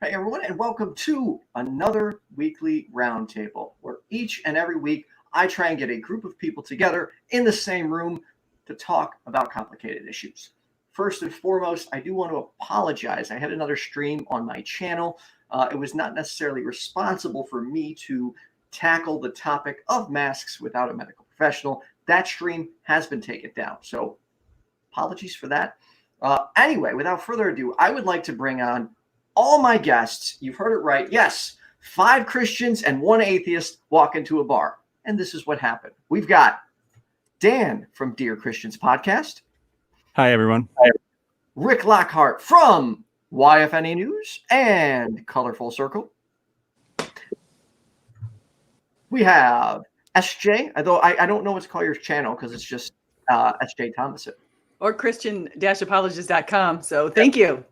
Hey everyone, and welcome to another weekly roundtable where each and every week I try and get a group of people together in the same room to talk about complicated issues. First and foremost, I do want to apologize. I had another stream on my channel. It was not necessarily responsible for me to tackle the topic of masks without a medical professional. That stream has been taken down, so apologies for that. Anyway, without further ado, I would like to bring on all my guests. You've heard it right. Yes, 5 Christians and 1 atheist walk into a bar. And this is what happened. We've got Dan from Dear Christians Podcast. Hi, everyone. Rick Lockhart from YFNA News and Colorful Circle. We have SJ, although I don't know what to call your channel because it's just SJ Thomason. Or Christian-apologist.com. So thank you.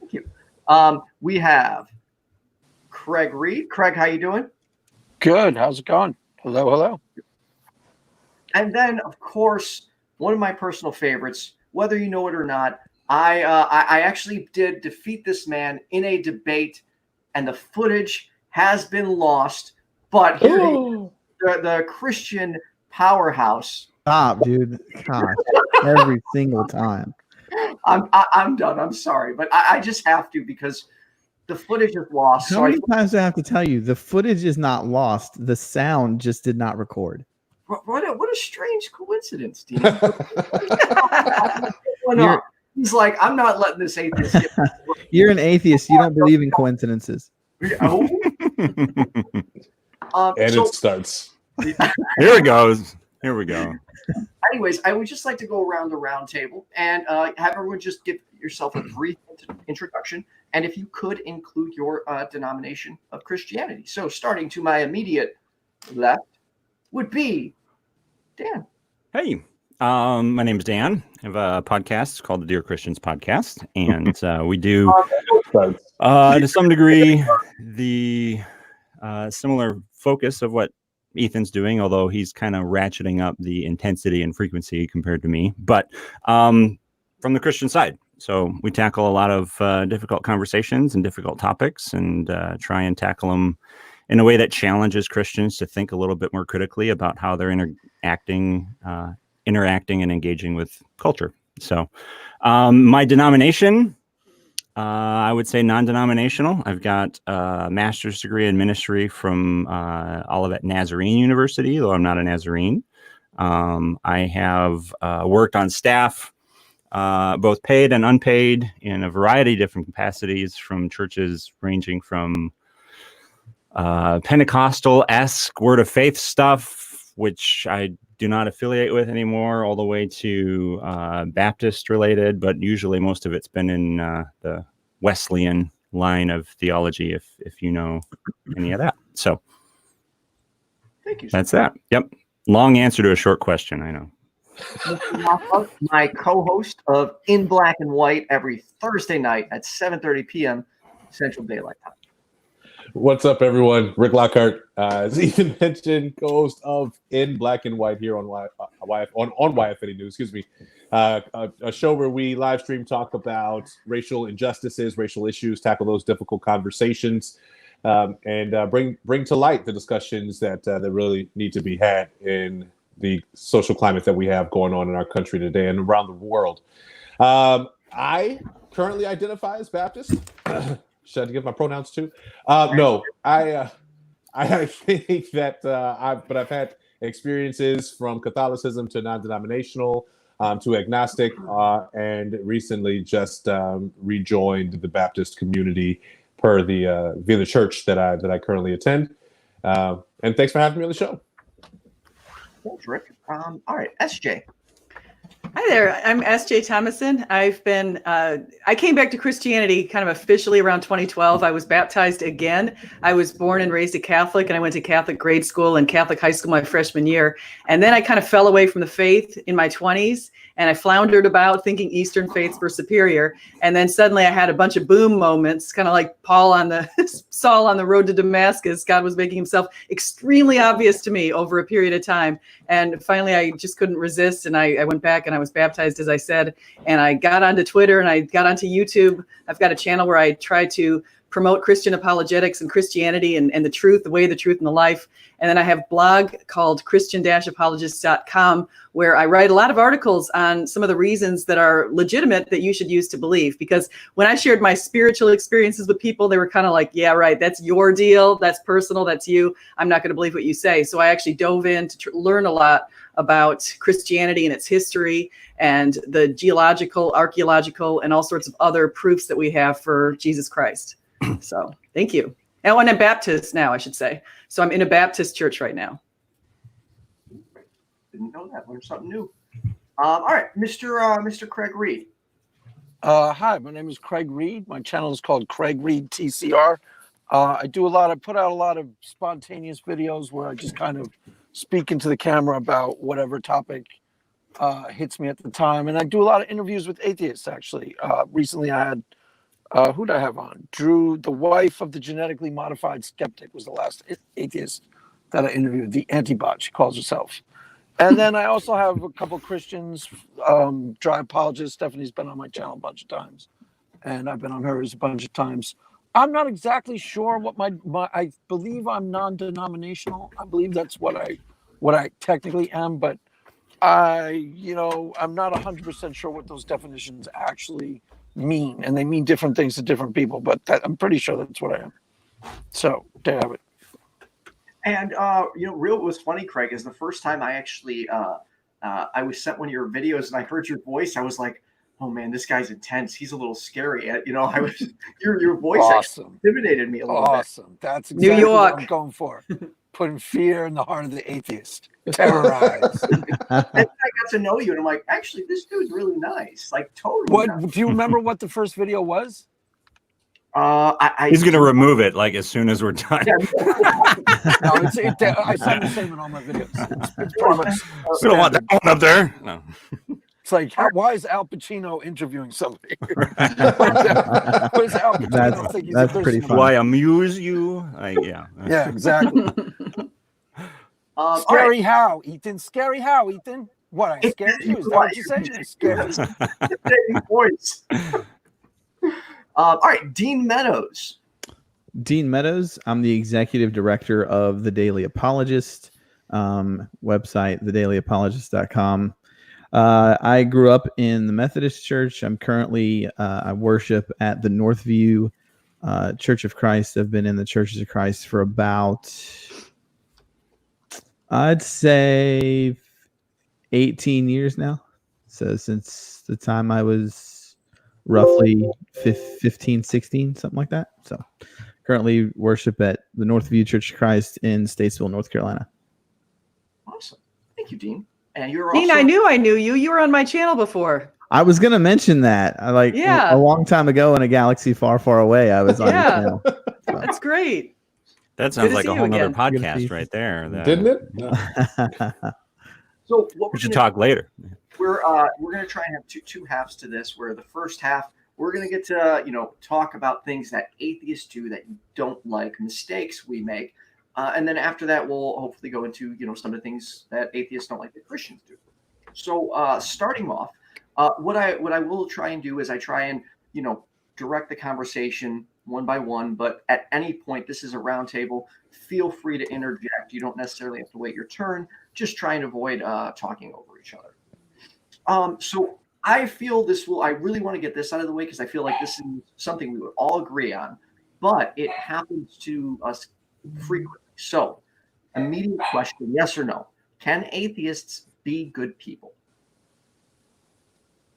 Thank you. We have Craig Reed. Craig, how you doing? Good. How's it going? Hello, hello. And then, of course, one of my personal favorites, whether you know it or not, I actually did defeat this man in a debate, and the footage has been lost. But here the Christian powerhouse. Stop, dude. Gosh, every single time. I'm done. I'm sorry, but I just have to because the footage is lost. How many times do I have to tell you? The footage is not lost. The sound just did not record. What a strange coincidence, Dean. He's like, I'm not letting this atheist get You're an atheist. You don't believe in coincidences. Oh. It starts. Here it goes. Here we go. Anyways, I would just like to go around the round table and have everyone just give yourself a brief introduction. And if you could include your denomination of Christianity. So starting to my immediate left would be Dan. Hey, my name is Dan. I have a podcast called the Dear Christians Podcast. And we do, to some degree, the similar focus of what Ethan's doing, although he's kind of ratcheting up the intensity and frequency compared to me, but from the Christian side. So we tackle a lot of difficult conversations and difficult topics and try and tackle them in a way that challenges Christians to think a little bit more critically about how they're interacting and engaging with culture. So my denomination, I would say non-denominational. I've got a master's degree in ministry from Olivet Nazarene University, though I'm not a Nazarene. I have worked on staff, both paid and unpaid, in a variety of different capacities, from churches ranging from Pentecostal-esque Word of Faith stuff, which I do not affiliate with anymore, all the way to Baptist related, but usually most of it's been in the Wesleyan line of theology, if you know any of that. So thank you. That's that. Yep. Long answer to a short question, I know. My co-host of In Black and White every Thursday night at 7:30 p.m. Central Daylight Time. What's up, everyone? Rick Lockhart, as Ethan mentioned, co-host of In Black and White here on YFNA News. Excuse me, a show where we live stream, talk about racial injustices, racial issues, tackle those difficult conversations, and bring to light the discussions that really need to be had in the social climate that we have going on in our country today and around the world. I currently identify as Baptist. Should I give my pronouns too? No, I think that I've had experiences from Catholicism to non-denominational to agnostic, and recently just rejoined the Baptist community via the church that I currently attend. And thanks for having me on the show. Thanks, Rick. All right, SJ. Hi there. I'm S.J. Thomason. I came back to Christianity kind of officially around 2012. I was baptized again. I was born and raised a Catholic, and I went to Catholic grade school and Catholic high school my freshman year. And then I kind of fell away from the faith in my 20s, and I floundered about thinking Eastern faiths were superior. And then suddenly I had a bunch of boom moments, kind of like Saul on the road to Damascus. God was making himself extremely obvious to me over a period of time. And finally, I just couldn't resist. And I went back and I was baptized, as I said, and I got onto Twitter and I got onto YouTube. I've got a channel where I try to promote Christian apologetics and Christianity and the truth, the way, the truth, and the life. And then I have a blog called Christian-apologists.com, where I write a lot of articles on some of the reasons that are legitimate that you should use to believe. Because when I shared my spiritual experiences with people, they were kind of like, yeah, right, that's your deal. That's personal. That's you. I'm not going to believe what you say. So I actually dove in to learn a lot about Christianity and its history and the geological, archaeological, and all sorts of other proofs that we have for Jesus Christ. So thank you. And I'm a Baptist now, I should say. So I'm in a Baptist church right now. Didn't know that. Learned something new. All right, Mr. Craig Reed. Hi, my name is Craig Reed. My channel is called Craig Reed TCR. I put out a lot of spontaneous videos where I just kind of speak into the camera about whatever topic hits me at the time. And I do a lot of interviews with atheists, actually. Recently I had, who'd I have on? Drew, the wife of the genetically modified skeptic, was the last atheist that I interviewed, the Antibot, she calls herself. And then I also have a couple Christians, dry apologists. Stephanie's been on my channel a bunch of times, and I've been on hers a bunch of times. I'm not exactly sure what my I believe I'm non-denominational. I believe that's what I technically am, but I'm not 100% sure what those definitions actually mean, and they mean different things to different people, but I'm pretty sure that's what I am. So there you have it. And what was funny, Craig, is the first time I actually I was sent one of your videos and I heard your voice, I was like, oh man, this guy's intense. He's a little scary. I was your voice actually intimidated me a little bit. Awesome. That's exactly New York. what I'm going for. Putting fear in the heart of the atheist. Terrorize. And I got to know you, and I'm like, actually, this dude's really nice. Like, totally. Nice. Do you remember what the first video was? He's going to remove it like as soon as we're done. Yeah. No, I sound the same in all my videos. It's pretty much. We don't want that one up there. No. It's like, why is Al Pacino interviewing somebody? What is Al Pacino think he's that's pretty funny. Why amuse you? Yeah. Yeah, exactly. Scary how, Ethan? Scary how, Ethan? What, I scared you? Is that what you said? Scary. Voice. All right, Dean Meadows. Dean Meadows. I'm the executive director of the Daily Apologist website, thedailyapologist.com. I grew up in the Methodist Church. I'm currently, I worship at the Northview Church of Christ. I've been in the Churches of Christ for about, I'd say 18 years now. So since the time I was roughly 15, 16, something like that. So currently worship at the Northview Church of Christ in Statesville, North Carolina. Awesome. Thank you, Dean. And you're Dean, also... I knew you. You were on my channel before. I was going to mention that. A long time ago in a galaxy far, far away, I was on your channel. So. That's great. That sounds like a whole nother podcast right there. Didn't it? No. So what we should talk later. We're going to try and have two halves to this, where the first half, we're going to get to, talk about things that atheists do that you don't like, mistakes we make. And then after that, we'll hopefully go into, some of the things that atheists don't like that Christians do. So starting off, what I will try and do is I try and, direct the conversation one by one. But at any point, this is a round table. Feel free to interject. You don't necessarily have to wait your turn. Just try and avoid talking over each other. So I feel I really want to get this out of the way because I feel like this is something we would all agree on. But it happens to us frequently. So, immediate question, yes or no? Can atheists be good people?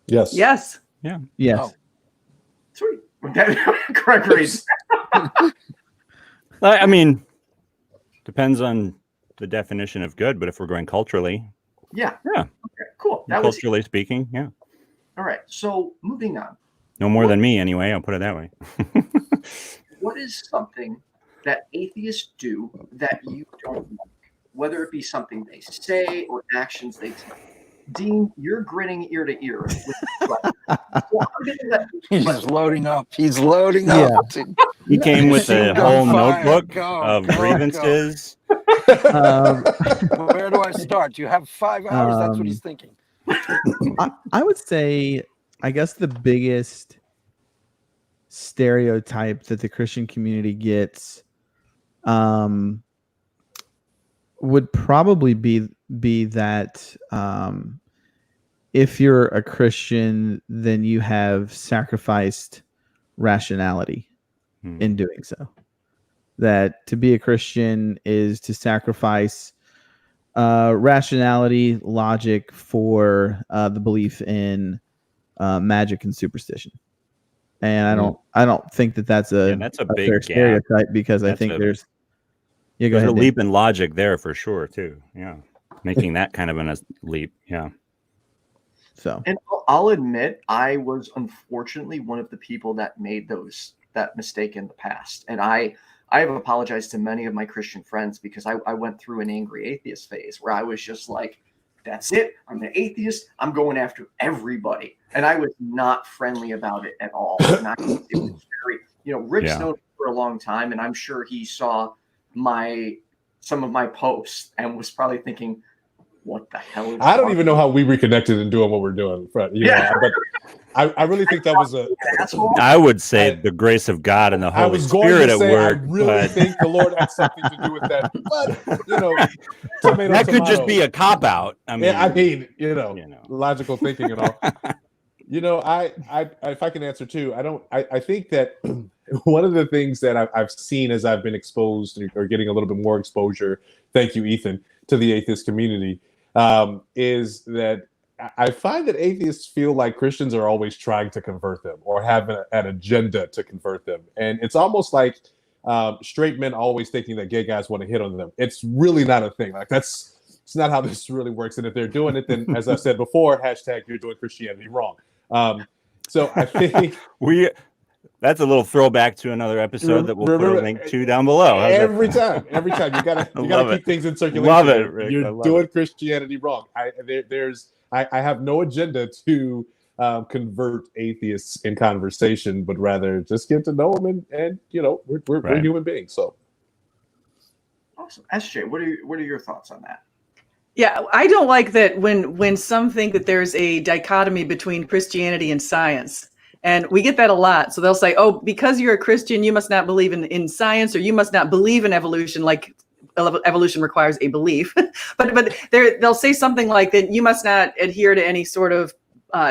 Yes. Yes. Yeah. Yes. Oh. Sweet. Correct reason. I mean, depends on the definition of good, but if we're going culturally. Yeah. Yeah. Okay, cool. Culturally speaking, yeah. All right. So, moving on. No more than me, anyway. I'll put it that way. What is something that atheists do that you don't like, whether it be something they say or actions they take? Dean, you're grinning ear to ear. He's loading up. He's loading up. He came with a whole notebook of grievances. Where do I start? Do you have 5 hours? That's what he's thinking. I would say, I guess the biggest stereotype that the Christian community gets would probably be that if you're a Christian, then you have sacrificed rationality in doing so. That to be a Christian is to sacrifice rationality, logic for the belief in magic and superstition. And I don't think that that's a big fair gap. stereotype, because I think there's a leap in logic there for sure too. Yeah, making that kind of a leap. Yeah. So, and I'll admit, I was unfortunately one of the people that made that mistake in the past, and I have apologized to many of my Christian friends, because I went through an angry atheist phase where I was just like, that's it. I'm an atheist. I'm going after everybody. And I was not friendly about it at all. And it was very, Rick's known for a long time, and I'm sure he saw some of my posts and was probably thinking, what the hell is I don't even know how we reconnected and doing what we're doing, Fred. But I really think that was I would say the grace of God and the Holy Spirit at work. I really think the Lord had something to do with that. But that could just be a cop out. I mean, logical thinking and all. If I can answer too, I think that one of the things that I've seen as I've been exposed or getting a little bit more exposure, thank you, Ethan, to the atheist community, is that I find that atheists feel like Christians are always trying to convert them or have an agenda to convert them. And it's almost like straight men always thinking that gay guys want to hit on them. It's really not a thing. Like it's not how this really works. And if they're doing it, then as I've said before, # you're doing Christianity wrong. So I think that's a little throwback to another episode that we'll put a link to down below. Every time you gotta keep things in circulation. Love it, Rick. You're doing Christianity wrong. I have no agenda to convert atheists in conversation, but rather just get to know them, and we're human beings. So awesome. SJ, what are your thoughts on that? Yeah, I don't like that when some think that there's a dichotomy between Christianity and science. And we get that a lot. So they'll say, oh, because you're a Christian, you must not believe in science, or you must not believe in evolution, like evolution requires a belief. but they'll say something like that you must not adhere to any sort of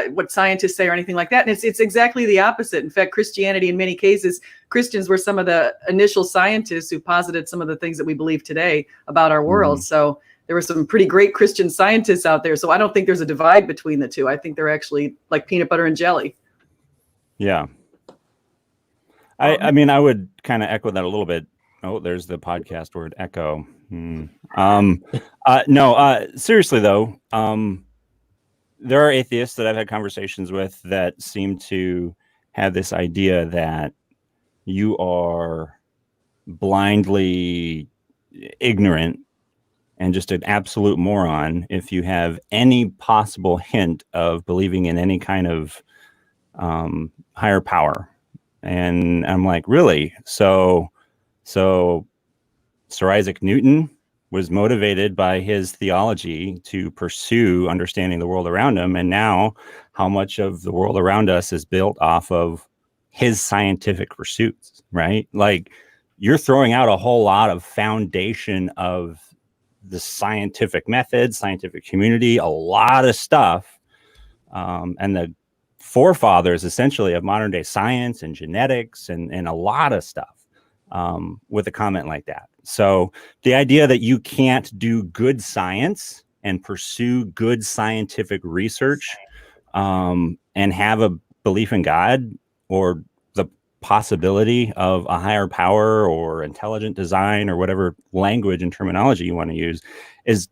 what scientists say or anything like that. And it's exactly the opposite. In fact, Christianity, in many cases, Christians were some of the initial scientists who posited some of the things that we believe today about our world. So there were some pretty great Christian scientists out there. So I don't think there's a divide between the two. I think they're actually like peanut butter and jelly. Yeah. I mean, I would kind of echo that a little bit. Oh, there's the podcast word, echo. No, seriously though, there are atheists that I've had conversations with that seem to have this idea that you are blindly ignorant and just an absolute moron if you have any possible hint of believing in any kind of higher power. And I'm like, really? So Sir Isaac Newton was motivated by his theology to pursue understanding the world around him. And now how much of the world around us is built off of his scientific pursuits, right? Like, you're throwing out a whole lot of foundation of the scientific method, scientific community, a lot of stuff. And the forefathers essentially of modern day science and genetics and a lot of stuff with a comment like that. So the idea that you can't do good science and pursue good scientific research and have a belief in God or the possibility of a higher power or intelligent design or whatever language and terminology you want to use is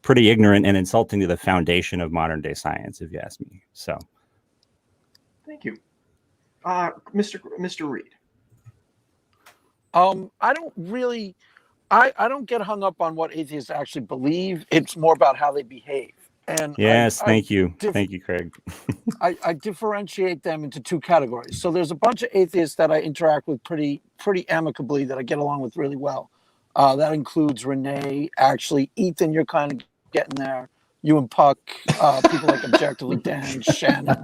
pretty ignorant and insulting to the foundation of modern day science, if you ask me. So thank you. Mr. Reed. I don't get hung up on what atheists actually believe. It's more about how they behave. And yes, thank you. Thank you, Craig. I differentiate them into two categories. So there's a bunch of atheists that I interact with pretty amicably, that I get along with really well. That includes Renee, actually, Ethan, you're kind of getting there. you and Puck, people like Objectively Dan, Shannon.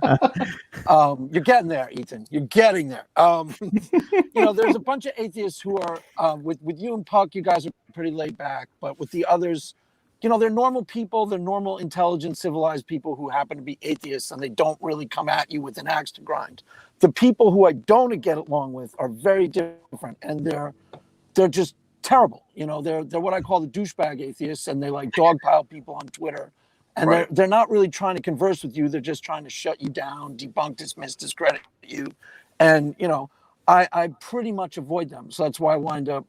You're getting there, Ethan. You're getting there. There's a bunch of atheists who are with you and Puck. You guys are pretty laid back, but with the others, they're normal people. They're normal, intelligent, civilized people who happen to be atheists, and they don't really come at you with an axe to grind. The people who I don't get along with are very different, and they're just terrible. They're what I call the douchebag atheists, and they like dogpile people on Twitter. And they're not really trying to converse with you. They're just trying to shut you down, debunk, dismiss, discredit you. And, I pretty much avoid them. So that's why I wind up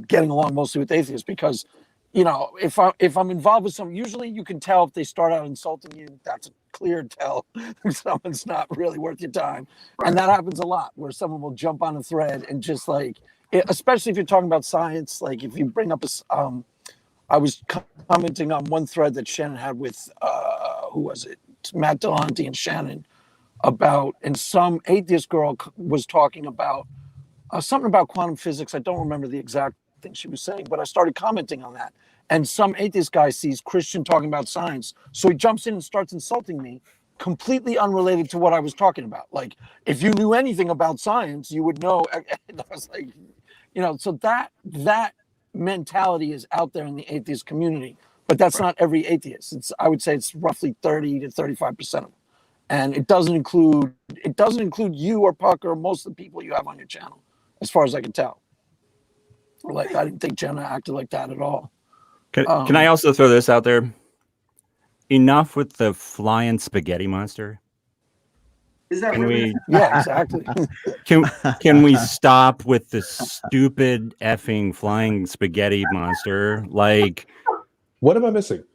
getting along mostly with atheists, because, if I'm involved with someone, usually you can tell if they start out insulting you. That's a clear tell someone's not really worth your time. And that happens a lot, where someone will jump on a thread and just like, especially if you're talking about science, like if you bring up I was commenting on one thread that Shannon had with, who was it? Matt Delonte and Shannon and some atheist girl was talking about something about quantum physics. I don't remember the exact thing she was saying, but I started commenting on that. And some atheist guy sees Christian talking about science. So he jumps in and starts insulting me, completely unrelated to what I was talking about. Like, if you knew anything about science, you would know. And I was like, so that mentality is out there in the atheist community, but that's not every atheist. I would say it's roughly 30 to 35% of them. And it doesn't include you or Puck or most of the people you have on your channel, as far as I can tell. Like, I didn't think Jenna acted like that at all. Can I also throw this out there? Enough with the flying spaghetti monster. Is that Can really? Yeah, exactly. Can we stop with the stupid effing flying spaghetti monster? Like, What am I missing?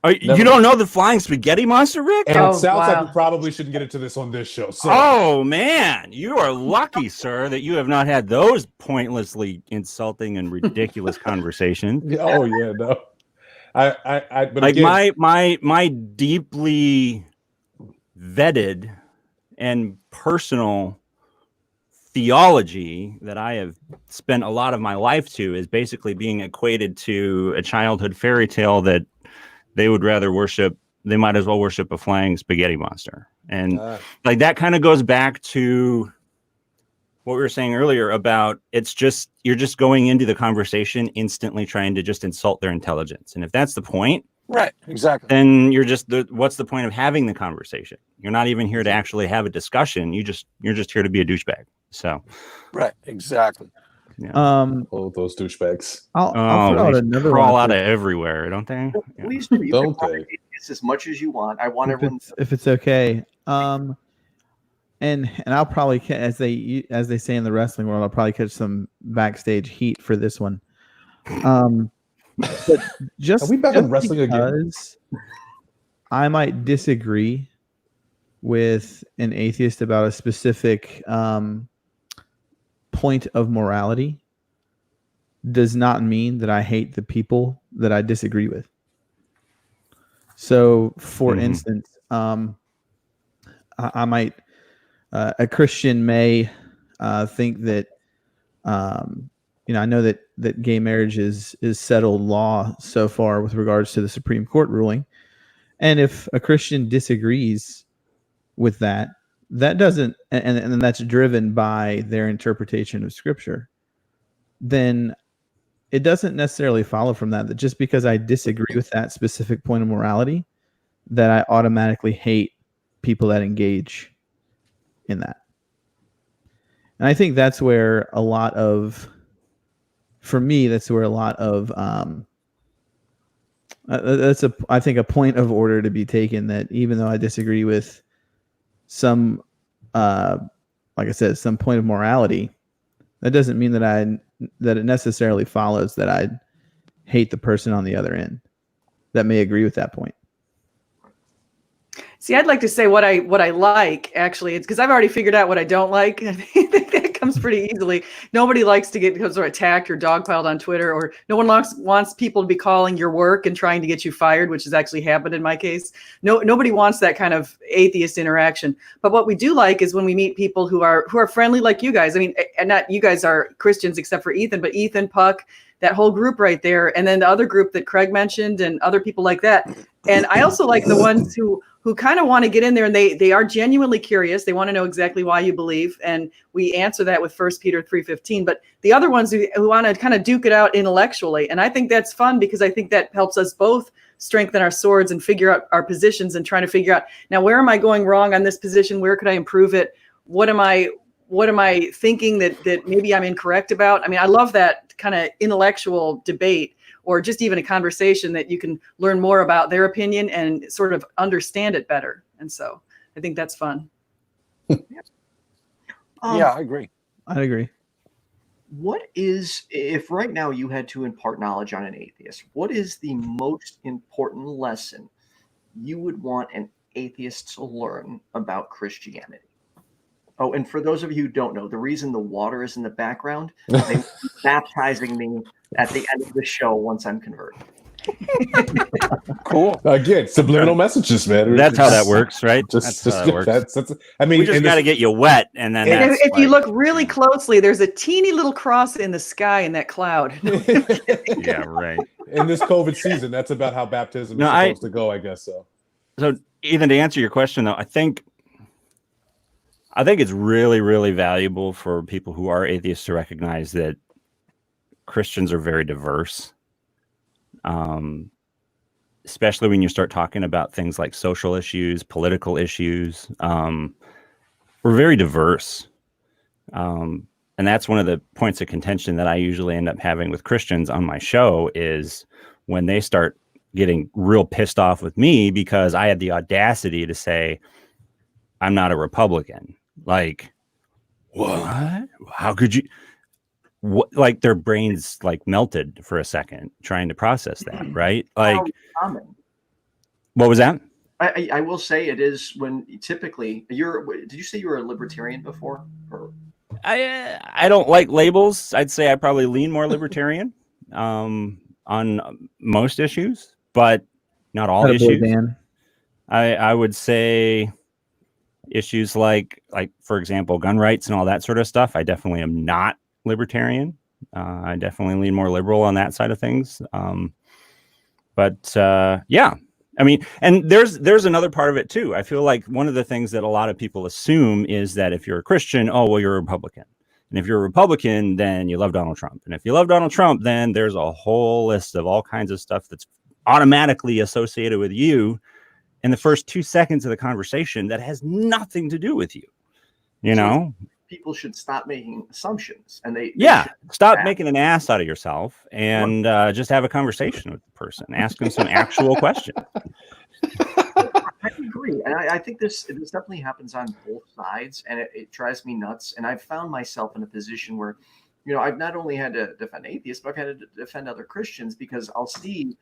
you don't know the flying spaghetti monster, Rick? And Oh, it sounds wow. like we probably shouldn't get into this on this show. So. Oh man, you are lucky, sir, that you have not had those pointlessly insulting and ridiculous conversations. Oh yeah, no. But Like again, my deeply vetted and personal theology that I have spent a lot of my life to is basically being equated to a childhood fairy tale that they would rather worship. They might as well worship a flying spaghetti monster. And like that kind of goes back to what we were saying earlier about you're just going into the conversation instantly trying to just insult their intelligence. And if that's the point, Right, exactly. then what's the point of having the conversation? You're not even here to actually have a discussion. You're just here to be a douchebag. So, right, exactly. yeah. oh, those douchebags. I'll throw out they another crawl one out of everywhere, don't they? Yeah. Please do. You Don't can they? talk atheists as much as you want. I want everyone. if it's okay. And I'll probably as they say in the wrestling world, I'll probably catch some backstage heat for this one. But just Are we back in wrestling again? I might disagree with an atheist about a specific point of morality does not mean that I hate the people that I disagree with. So, for instance, I might a Christian may think that I know that gay marriage is settled law so far with regards to the Supreme Court ruling, and if a Christian disagrees with that doesn't, and that's driven by their interpretation of Scripture, then it doesn't necessarily follow from that just because I disagree with that specific point of morality, that I automatically hate people that engage in that. And I think that's where a lot of that's I think a point of order to be taken, that even though I disagree with some, like I said, some point of morality, that doesn't mean that it necessarily follows that I hate the person on the other end that may agree with that point. See, I'd like to say what I like, actually. It's because I've already figured out what I don't like. I think that comes pretty easily. Nobody likes to get sort of attacked or dogpiled on Twitter, or no one wants people to be calling your work and trying to get you fired, which has actually happened in my case. Nobody wants that kind of atheist interaction. But what we do like is when we meet people who are friendly like you guys. I mean, and not you guys are Christians except for Ethan, but Ethan, Puck, that whole group right there, and then the other group that Craig mentioned and other people like that. And I also like the ones who kind of want to get in there, and they are genuinely curious. They want to know exactly why you believe, and we answer that with 1 Peter 3:15. But the other ones who want to kind of duke it out intellectually, and I think that's fun because I think that helps us both strengthen our swords and figure out our positions and trying to figure out, now where am I going wrong on this position? Where could I improve it? What am I thinking that maybe I'm incorrect about? I mean, I love that kind of intellectual debate, or just even a conversation that you can learn more about their opinion and sort of understand it better. And so I think that's fun. Yeah, I agree. I agree. What is, if right now you had to impart knowledge on an atheist, what is the most important lesson you would want an atheist to learn about Christianity? Oh, and for those of you who don't know, the reason the water is in the background, they're baptizing me at the end of the show once I'm converted. Cool. Again, subliminal messages, man. That's how that works, right? That's how that works. That's I mean, We just got to get you wet, and then And that's if you look really closely, there's a teeny little cross in the sky in that cloud. yeah, right. in this COVID season, that's about how baptism is supposed to go, I guess so. So, Ethan, to answer your question, though, I think it's really, really valuable for people who are atheists to recognize that Christians are very diverse, especially when you start talking about things like social issues, political issues. We're very diverse. And that's one of the points of contention that I usually end up having with Christians on my show is when they start getting real pissed off with me because I had the audacity to say, I'm not a Republican. Like, what? How could you? What? Like their brains like melted for a second trying to process that, right? Like, what was that? I will say it is when typically did you say you were a libertarian before? Or? I don't like labels. I'd say I probably lean more libertarian on most issues, but not all issues. Dan. I would say issues like for example, gun rights and all that sort of stuff. I definitely am not libertarian. I definitely lean more liberal on that side of things. Yeah. I mean, and there's another part of it too. I feel like one of the things that a lot of people assume is that if you're a Christian, oh, well, you're a Republican. And if you're a Republican, then you love Donald Trump. And if you love Donald Trump, then there's a whole list of all kinds of stuff that's automatically associated with you in the first 2 seconds of the conversation that has nothing to do with you. You know? People should stop making assumptions, and they stop making an ass out of yourself and just have a conversation with the person. Ask them some actual questions. I agree, and I think this definitely happens on both sides, and it drives me nuts. And I've found myself in a position where, you know, I've not only had to defend atheists, but I've had to defend other Christians because I'll see,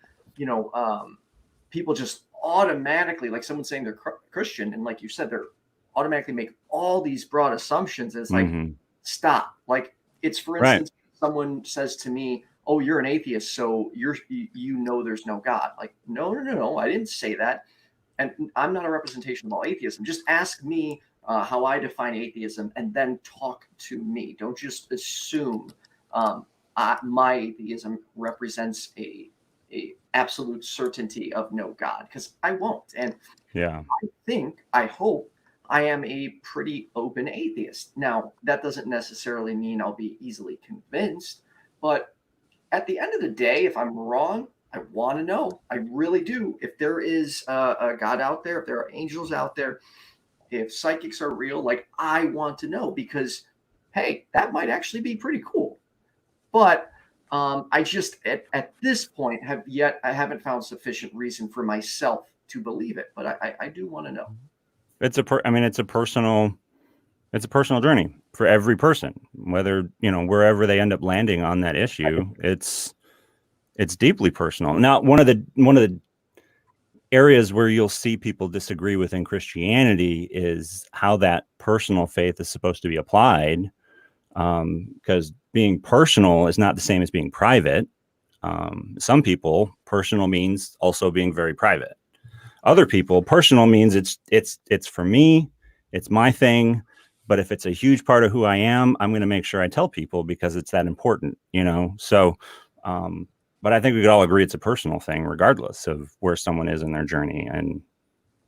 people just automatically, like someone saying they're Christian, and like you said, they're automatically make all these broad assumptions. It's like, stop. Like it's, for instance, someone says to me, oh, you're an atheist, so you know there's no God. Like, no, I didn't say that. And I'm not a representation of all atheism. Just ask me how I define atheism and then talk to me. Don't just assume my atheism represents a absolute certainty of no God, because I won't. And I hope I am a pretty open atheist. Now, that doesn't necessarily mean I'll be easily convinced, but at the end of the day, if I'm wrong, I want to know. I really do. If there is a God out there, if there are angels out there, if psychics are real, like I want to know, because, hey, that might actually be pretty cool. But I just, at this point, I haven't found sufficient reason for myself to believe it, but I do want to know. It's a personal journey for every person, whether, wherever they end up landing on that issue, it's deeply personal. Now, one of the areas where you'll see people disagree within Christianity is how that personal faith is supposed to be applied. because being personal is not the same as being private. Some people, personal means also being very private. Other people, personal means it's for me, it's my thing. But if it's a huge part of who I am, I'm going to make sure I tell people because it's that important, you know? So, but I think we could all agree it's a personal thing, regardless of where someone is in their journey, and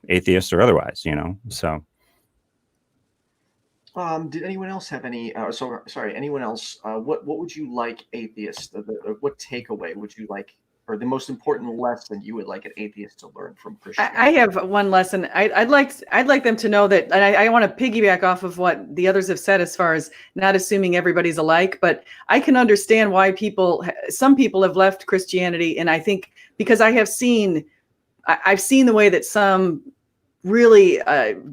atheist or otherwise, you know? So. Did anyone else have any, sorry, anyone else, what would you like atheists, what takeaway would you like, or the most important lesson you would like an atheist to learn from Christianity? I have one lesson. I'd like them to know that, and I want to piggyback off of what the others have said as far as not assuming everybody's alike, but I can understand why some people have left Christianity. And I think because I've seen the way that some really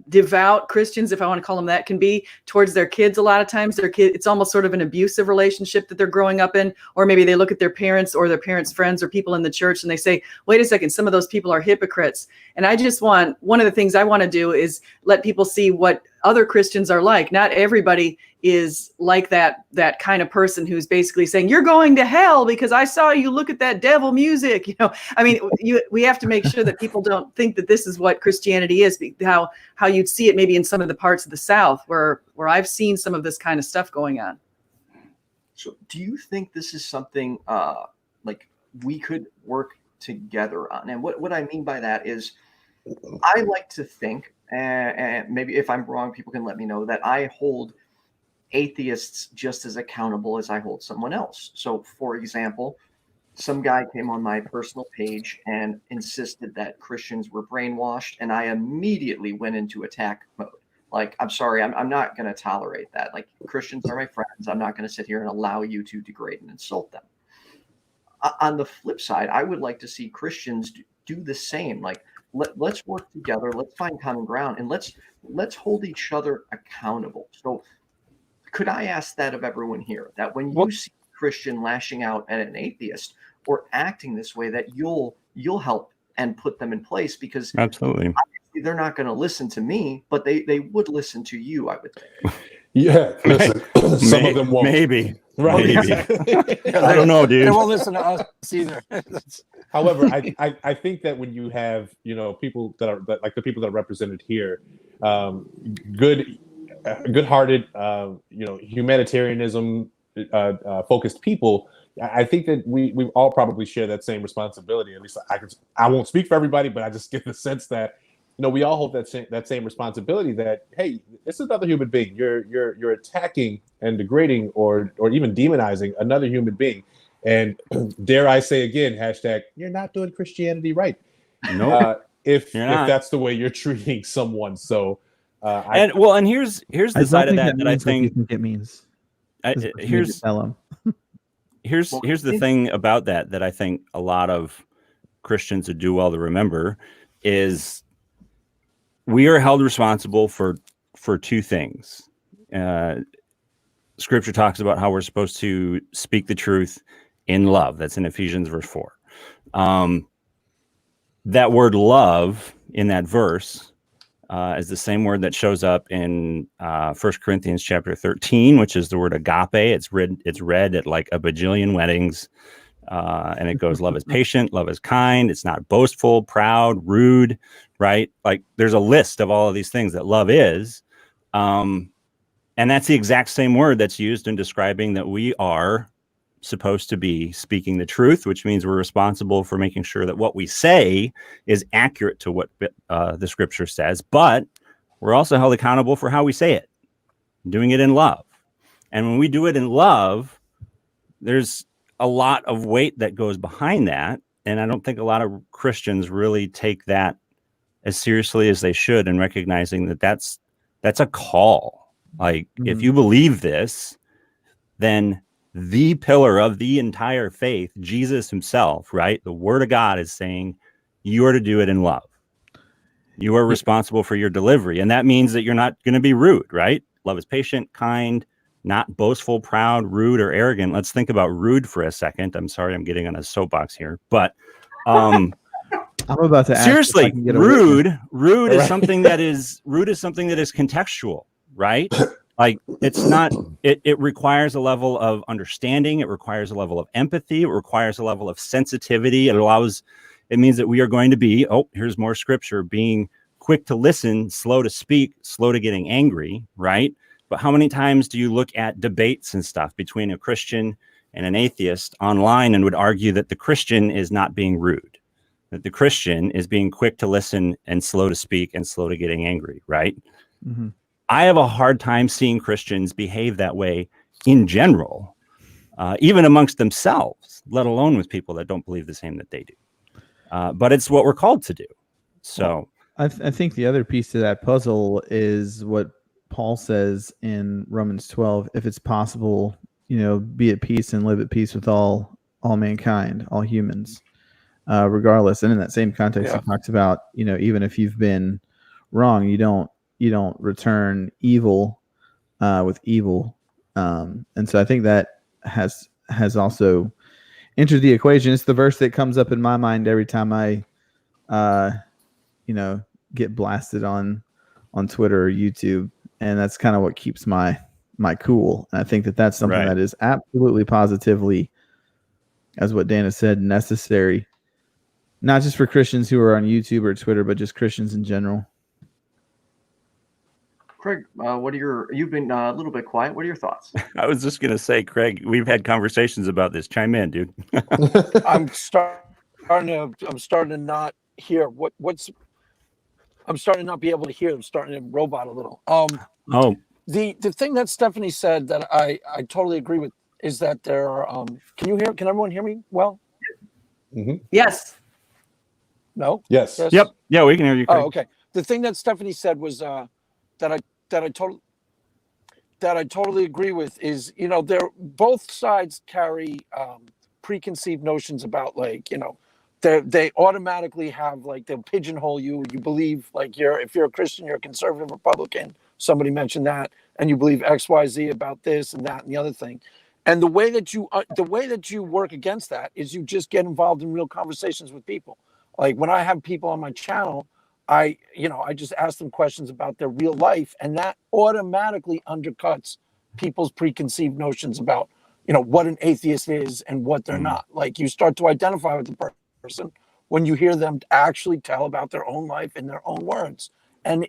devout Christians, if I want to call them that, can be towards their kids. A lot of times it's almost sort of an abusive relationship that they're growing up in, or maybe they look at their parents or their parents' friends or people in the church and they say, wait a second, some of those people are hypocrites. And one of the things I want to do is let people see what other Christians are like. Not everybody is like that kind of person who's basically saying, you're going to hell because I saw you look at that devil music. You know, I mean, we have to make sure that people don't think that this is what Christianity is, how you'd see it maybe in some of the parts of the South where I've seen some of this kind of stuff going on. So do you think this is something like we could work together on? And what I mean by that is I like to think, and maybe if I'm wrong, people can let me know, that I hold atheists just as accountable as I hold someone else. So, for example, some guy came on my personal page and insisted that Christians were brainwashed, and I immediately went into attack mode. Like, I'm sorry, I'm not going to tolerate that. Like, Christians are my friends. I'm not going to sit here and allow you to degrade and insult them. On the flip side, I would like to see Christians do the same. Like, let's work together. Let's find common ground, and let's hold each other accountable. So could I ask that of everyone here, that when you see a Christian lashing out at an atheist or acting this way, that you'll help and put them in place? Because absolutely, they're not going to listen to me, but they would listen to you, I would think. Yeah, listen, some of them won't. Maybe. Right. Maybe. I don't know, dude. They won't listen to us either. However, I think that when you have, you know, people that are like the people that are represented here, good-hearted, you know, humanitarianism focused people, I think that we all probably share that same responsibility. At least I won't speak for everybody, but I just get the sense that, you know, we all hold that same responsibility that, hey, this is another human being. You're attacking and degrading or even demonizing another human being. And dare I say again, hashtag, you're not doing Christianity right. No, if that's the way you're treating someone. So and here's the side of that I think it means. Here's the thing about that I think a lot of Christians would do well to remember is we are held responsible for two things. Scripture talks about how we're supposed to speak the truth in love. That's in Ephesians verse 4. That word love in that verse is the same word that shows up in 1 Corinthians chapter 13, which is the word agape. It's read at like a bajillion weddings. And it goes, love is patient, love is kind, it's not boastful, proud, rude, right? Like there's a list of all of these things that love is. And that's the exact same word that's used in describing that we are supposed to be speaking the truth, which means we're responsible for making sure that what we say is accurate to what the scripture says, but we're also held accountable for how we say it, doing it in love. And when we do it in love, there's a lot of weight that goes behind that. And I don't think a lot of Christians really take that as seriously as they should, in recognizing that that's a call. Like, if you believe this, then the pillar of the entire faith, Jesus himself, right? The word of God is saying you are to do it in love. You are responsible for your delivery. And that means that you're not going to be rude, right? Love is patient, kind, not boastful, proud, rude, or arrogant. Let's think about rude for a second. I'm sorry, I'm getting on a soapbox here, but I'm about to ask seriously, rude is something that is contextual, right? Like, it's not, it requires a level of understanding. It requires a level of empathy. It requires a level of sensitivity. It means that we are going to be, here's more scripture, being quick to listen, slow to speak, slow to getting angry, right? But how many times do you look at debates and stuff between a Christian and an atheist online and would argue that the Christian is not being rude, that the Christian is being quick to listen and slow to speak and slow to getting angry, right? Mm-hmm. I have a hard time seeing Christians behave that way in general, even amongst themselves, let alone with people that don't believe the same that they do. But it's what we're called to do. So I think the other piece to that puzzle is what Paul says in Romans 12, if it's possible, be at peace and live at peace with all mankind, all humans, regardless. And in that same context, he talks about, even if you've been wrong, you don't return evil with evil. And so I think that has also entered the equation. It's the verse that comes up in my mind every time I get blasted on Twitter or YouTube, and that's kind of what keeps my cool. And I think that that's something that is absolutely positively, as what Dana said, necessary, not just for Christians who are on YouTube or Twitter, but just Christians in general. Craig, you've been a little bit quiet. What are your thoughts? I was just going to say, Craig, we've had conversations about this. Chime in, dude. I'm starting to not hear I'm starting to not be able to hear. I'm starting to robot a little. The thing that Stephanie said that I totally agree with is that there are, can everyone hear me well? Mm-hmm. Yes. No? Yes. Yep. Yeah, we can hear you, Craig. Oh, okay. The thing that Stephanie said was that I totally agree with is, both sides carry preconceived notions about, they automatically have, they'll pigeonhole you. You believe if you're a Christian, you're a conservative Republican. Somebody mentioned that, and you believe XYZ about this and that and the other thing. And the way that you work against that is you just get involved in real conversations with people. Like when I have people on my channel, I just ask them questions about their real life, and that automatically undercuts people's preconceived notions about, what an atheist is and what they're not. Like, you start to identify with the person when you hear them actually tell about their own life in their own words. And,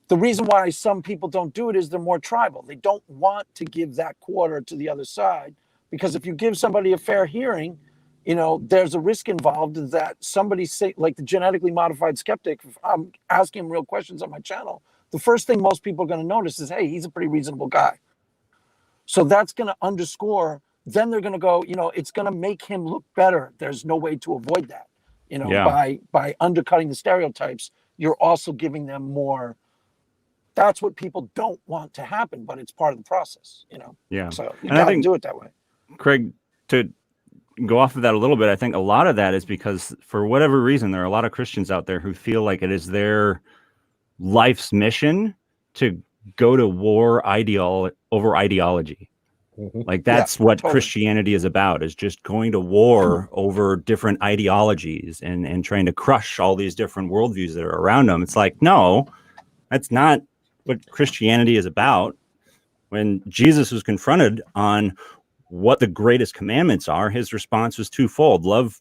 the reason why some people don't do it is they're more tribal. They don't want to give that quarter to the other side, because if you give somebody a fair hearing, there's a risk involved that somebody say, like the genetically modified skeptic, if I'm asking him real questions on my channel, the first thing most people are going to notice is, hey, he's a pretty reasonable guy. So that's going to underscore, then they're going to go, it's going to make him look better. There's no way to avoid that. By undercutting the stereotypes, you're also giving them more. That's what people don't want to happen, but it's part of the process, Yeah. So you got to do it that way. Craig, to go off of that a little bit, I think a lot of that is because, for whatever reason, there are a lot of Christians out there who feel like it is their life's mission to go to war over ideology. Mm-hmm. Like, that's what totally. Christianity is about, is just going to war over different ideologies and trying to crush all these different worldviews that are around them. It's like, no, that's not what Christianity is about. When Jesus was confronted on what the greatest commandments are, his response was twofold: love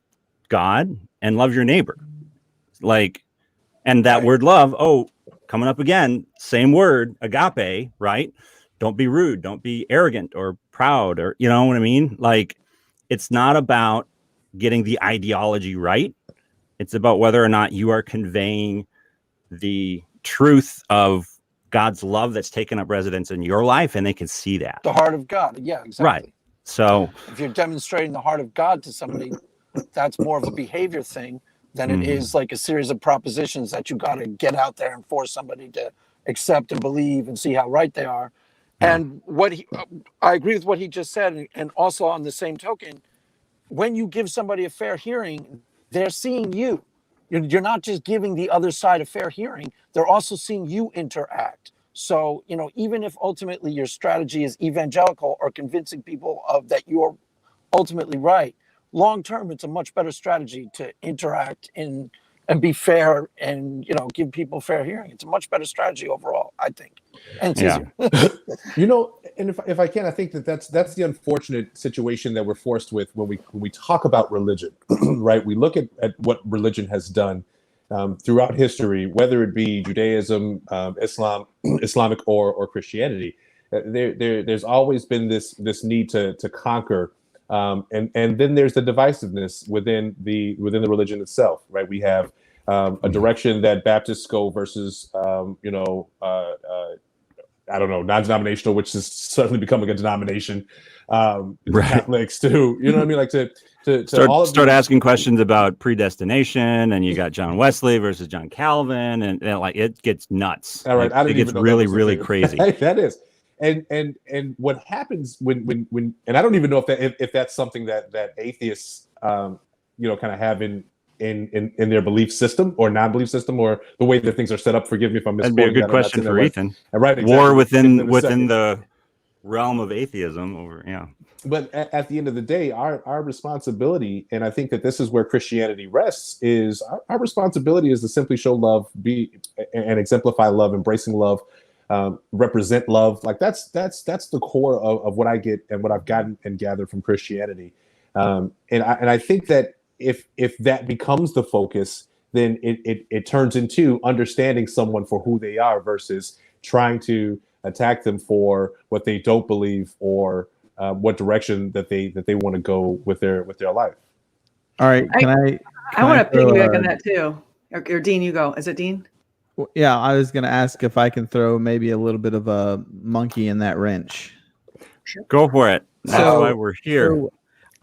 God and love your neighbor. And that word love, coming up again, same word, agape, right? Don't be rude, don't be arrogant or proud, or, you know what I mean? It's not about getting the ideology right. It's about whether or not you are conveying the truth of God's love that's taken up residence in your life, and they can see that. The heart of God. Yeah, exactly. Right. So if you're demonstrating the heart of God to somebody, that's more of a behavior thing than it is like a series of propositions that you got to get out there and force somebody to accept and believe and see how right they are. And I agree with what he just said. And also, on the same token, when you give somebody a fair hearing, they're seeing you. You're not just giving the other side a fair hearing, they're also seeing you interact. So, even if ultimately your strategy is evangelical or convincing people that you're ultimately right, long term, it's a much better strategy to interact and and be fair and, you know, give people fair hearing. It's a much better strategy overall, I think. And it's easier. You know, and if I can, I think that's the unfortunate situation that we're forced with when we talk about religion, right? We look at what religion has done throughout history, whether it be Judaism, Islam, Islamic or Christianity. There's always been this need to conquer, and then there's the divisiveness within the religion itself, right? We have a direction that Baptists go versus I don't know, non-denominational, which is suddenly becoming a denomination. Right. Catholics too, you know what I mean? Like to start asking questions about predestination, and you got John Wesley versus John Calvin, and like it gets nuts. All right, like, it gets really crazy. That is, and what happens when and I don't even know if that's something that atheists kind of have in their belief system or non-belief system, or the way that things are set up. Forgive me if I'm misquoting. That'd be a good question for Ethan. Right, exactly. War within the realm of atheism, But at the end of the day, our responsibility, and I think that this is where Christianity rests, is our responsibility is to simply show love, be and exemplify love, embracing love, represent love. Like that's the core of what I get and what I've gotten and gathered from Christianity. And I think that if that becomes the focus, then it turns into understanding someone for who they are versus trying to attack them for what they don't believe or what direction that they want to go with their life. All right, I want to piggyback on that too. Or Dean, you go. Is it Dean? Yeah, I was going to ask if I can throw maybe a little bit of a monkey in that wrench. Go for it. That's why we're here. So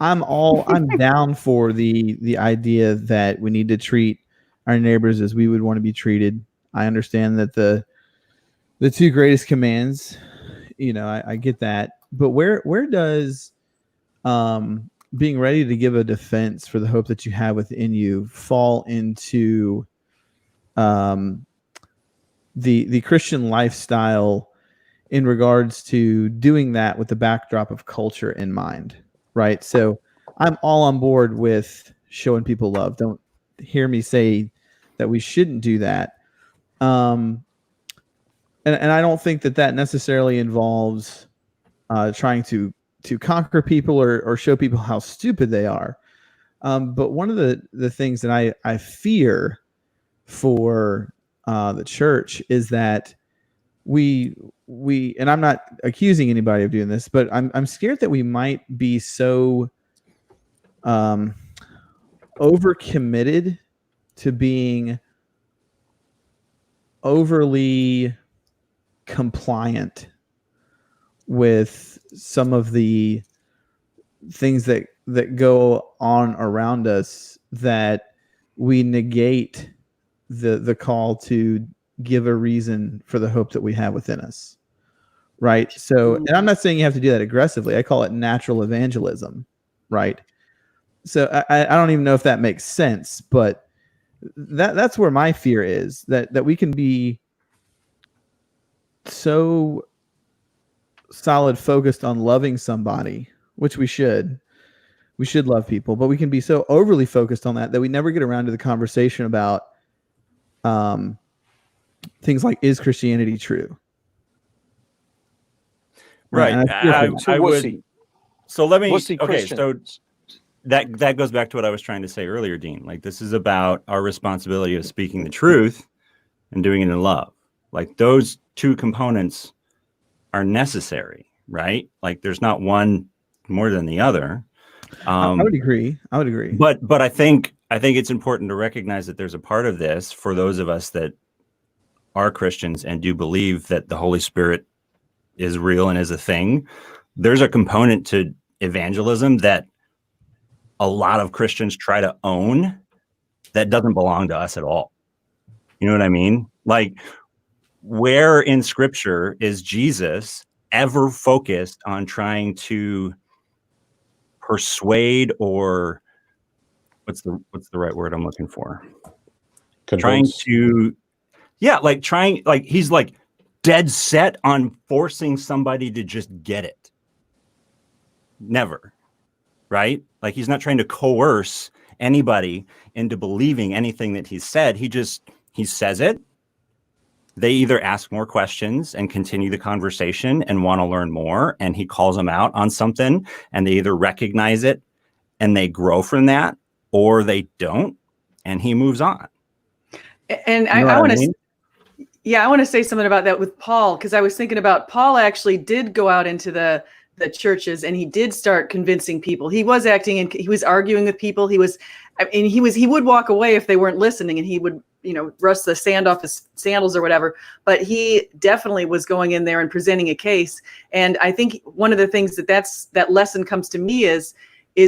I'm down for the idea that we need to treat our neighbors as we would want to be treated. I understand that the two greatest commands, I get that. But where does being ready to give a defense for the hope that you have within you fall into the Christian lifestyle in regards to doing that with the backdrop of culture in mind, right? So I'm all on board with showing people love. Don't hear me say that we shouldn't do that. And I don't think that necessarily involves trying to conquer people or show people how stupid they are. But one of the things that I fear for the church is that we and I'm not accusing anybody of doing this, but I'm scared that we might be so overcommitted to being overly compliant with some of the things that go on around us, that we negate the call to give a reason for the hope that we have within us. Right. So, and I'm not saying you have to do that aggressively. I call it natural evangelism. Right. So I don't even know if that makes sense, but that's where my fear is, that we can be so solid focused on loving somebody, which we should love people, but we can be so overly focused on that we never get around to the conversation about things like, is Christianity true? Right. I would. So let me. Okay. So that goes back to what I was trying to say earlier, Dean. Like, this is about our responsibility of speaking the truth and doing it in love. Like, those two components are necessary, right? Like, there's not one more than the other. I would agree. But I think it's important to recognize that there's a part of this for those of us that are Christians and do believe that the Holy Spirit is real and is a thing. There's a component to evangelism that a lot of Christians try to own that doesn't belong to us at all. You know what I mean? Like, where in Scripture is Jesus ever focused on trying to persuade, or what's the right word I'm looking for? Convince. He's like dead set on forcing somebody to just get it. Never. Right? Like, he's not trying to coerce anybody into believing anything that he said. He says it. They either ask more questions and continue the conversation and want to learn more, and he calls them out on something, and they either recognize it and they grow from that, or they don't, and he moves on. And I want to, yeah, I want to say something about that with Paul, because I was thinking about Paul actually did go out into the churches, and he did start convincing people. He was acting and he was arguing with people. He would walk away if they weren't listening, and he would, rust the sand off his sandals or whatever. But he definitely was going in there and presenting a case. And I think one of the things that lesson comes to me is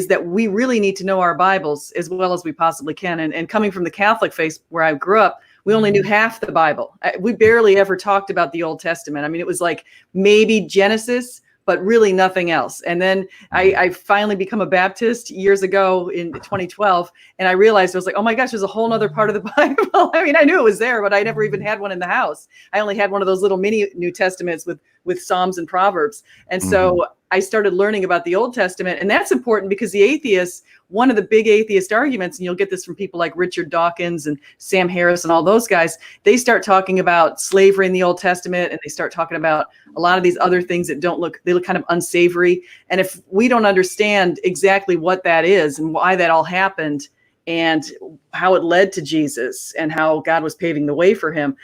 that we really need to know our Bibles as well as we possibly can. And coming from the Catholic faith where I grew up, we only knew half the Bible. We barely ever talked about the Old Testament. I mean, it was like maybe Genesis, but really nothing else. And then I finally become a Baptist years ago in 2012. And I realized, I was like, oh my gosh, there's a whole other part of the Bible. I mean, I knew it was there, but I never even had one in the house. I only had one of those little mini New Testaments with Psalms and Proverbs. And so I started learning about the Old Testament. And that's important because the atheists, one of the big atheist arguments, and you'll get this from people like Richard Dawkins and Sam Harris and all those guys, they start talking about slavery in the Old Testament, and they start talking about a lot of these other things that they look kind of unsavory. And if we don't understand exactly what that is and why that all happened and how it led to Jesus and how God was paving the way for him,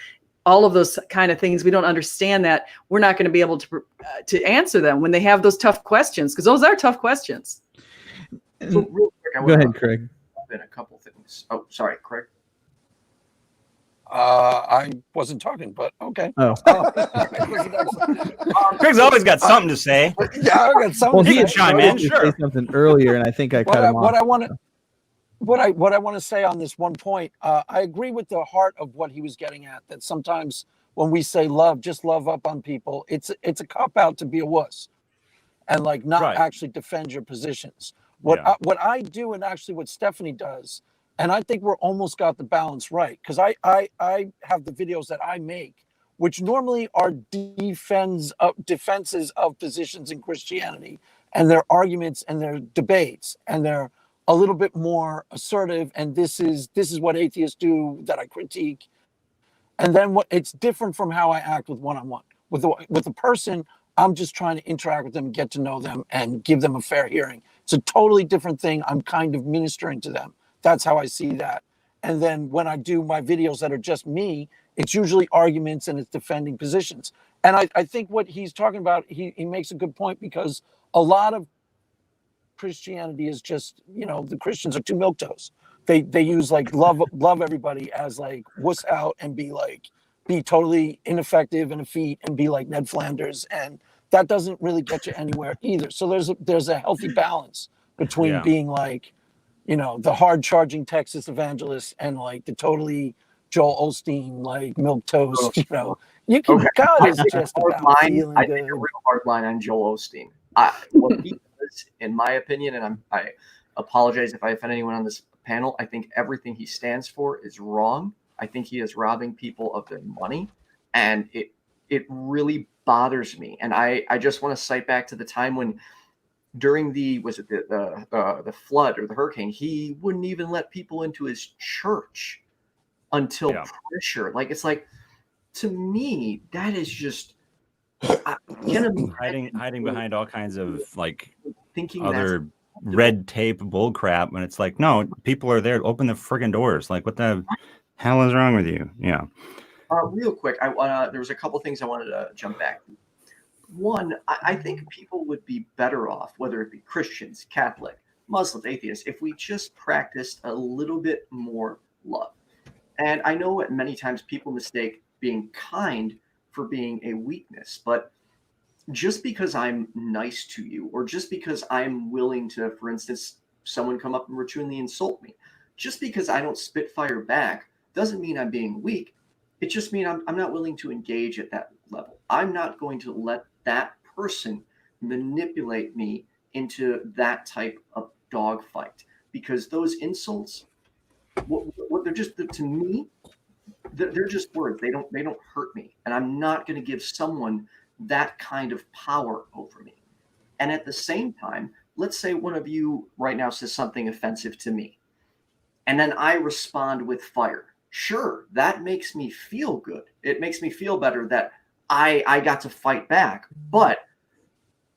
all of those kind of things, we don't understand that, we're not going to be able to answer them when they have those tough questions, because those are tough questions. So real quick, Go ahead, Craig. In a couple things. Oh, sorry, Craig. I wasn't talking, but okay. Oh. Craig's always got something to say. Yeah, I got something. Well, He he can chime in, say sure. something earlier, and I think I cut him off. What I want to say on this one point, I agree with the heart of what he was getting at, that sometimes when we say love, just love up on people, it's a cop out to be a wuss and like not actually defend your positions. What I do, and actually what Stephanie does, and I think we're almost got the balance right, because I have the videos that I make, which normally are defenses of positions in Christianity, and their arguments and their debates, and they're a little bit more assertive, and this is what atheists do that I critique. And then it's different from how I act with one-on-one. With a person, I'm just trying to interact with them, get to know them, and give them a fair hearing. It's a totally different thing. I'm kind of ministering to them. That's how I see that. And then when I do my videos that are just me, it's usually arguments and it's defending positions. And I think what he's talking about, he makes a good point, because a lot of Christianity is just, the Christians are too milquetoast. They use like love everybody as like wuss out and be totally ineffective and effete and be like Ned Flanders, and that doesn't really get you anywhere either. So there's a healthy balance between being like, the hard charging Texas evangelist and like the totally Joel Osteen like milquetoast. You can. Okay. God is just about feeling I good. think a real hard line on Joel Osteen. What he does, in my opinion, and I apologize if I offend anyone on this panel, I think everything he stands for is wrong. I think he is robbing people of their money, and it really bothers me. And I just want to cite back to the time when, during the flood or the hurricane, he wouldn't even let people into his church until pressure. Like, it's like, to me, that is just hiding behind all kinds of like thinking other red tape bull crap, when it's like, no, people are there, open the friggin' doors. Like, what the hell is wrong with you? Real quick, there was a couple things I wanted to jump back to. One, I think people would be better off, whether it be Christians, Catholic, Muslims, atheists, if we just practiced a little bit more love. And I know at many times people mistake being kind for being a weakness, but just because I'm nice to you, or just because I'm willing to, for instance, someone come up and routinely insult me, just because I don't spit fire back doesn't mean I'm being weak. It just means I'm not willing to engage at that level. I'm not going to let that person manipulate me into that type of dogfight, because those insults, what they're just, to me, they're just words. They don't hurt me, and I'm not going to give someone that kind of power over me. And at the same time, let's say one of you right now says something offensive to me. and then I respond with fire. Sure, that makes me feel good. It makes me feel better that I got to fight back. But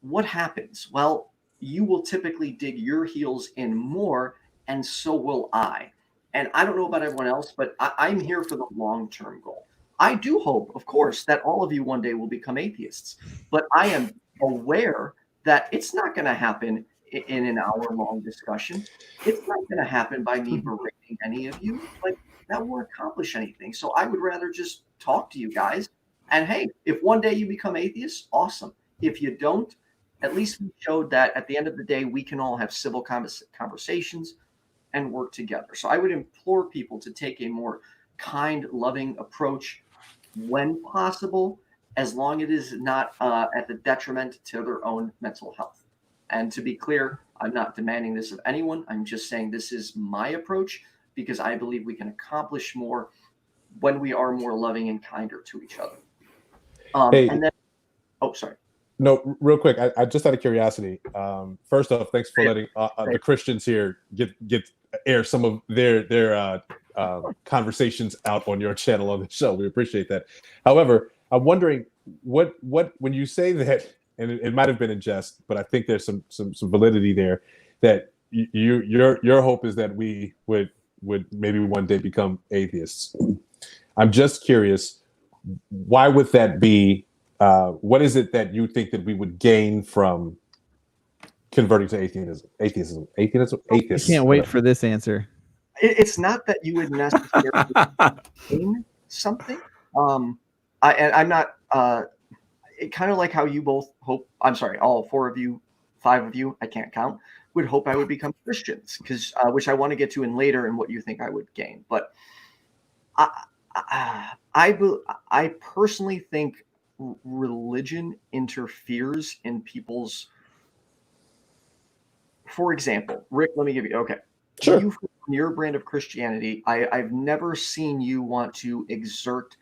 what happens? Well, you will typically dig your heels in more, and so will I. And I don't know about everyone else, but I'm here for the long-term goal. I do hope, of course, that all of you one day will become atheists, but I am aware that it's not going to happen in an hour-long discussion. It's not going to happen by me berating any of you. Like, that won't accomplish anything. So I would rather just talk to you guys. And hey, if one day you become atheists, awesome. If you don't, at least we showed that at the end of the day, we can all have civil conversations and work together. So I would implore people to take a more kind, loving approach when possible, as long as it is not at the detriment to their own mental health. And to be clear, I'm not demanding this of anyone. I'm just saying this is my approach, because I believe we can accomplish more when we are more loving and kinder to each other. And then, oh, sorry. No, real quick. I just out of curiosity. First off, thanks for letting the Christians here get air some of their conversations out on your channel on the show. We appreciate that. However, I'm wondering what when you say that, and it might have been in jest, but I think there's some validity there. That your hope is that we would maybe one day become atheists. I'm just curious, why would that be? What is it that you think that we would gain from converting to atheism? I can't wait for this answer. It's not that you would necessarily gain something. I'm not. It kind of like how you both hope. I'm sorry, all 4 of you, 5 of you, I can't count, would hope I would become Christians, because which I want to get to in later, and what you think I would gain. But I personally think religion interferes in people's. For example, Rick, let me give you. Okay, sure. You, from your brand of Christianity, I've never seen you want to exert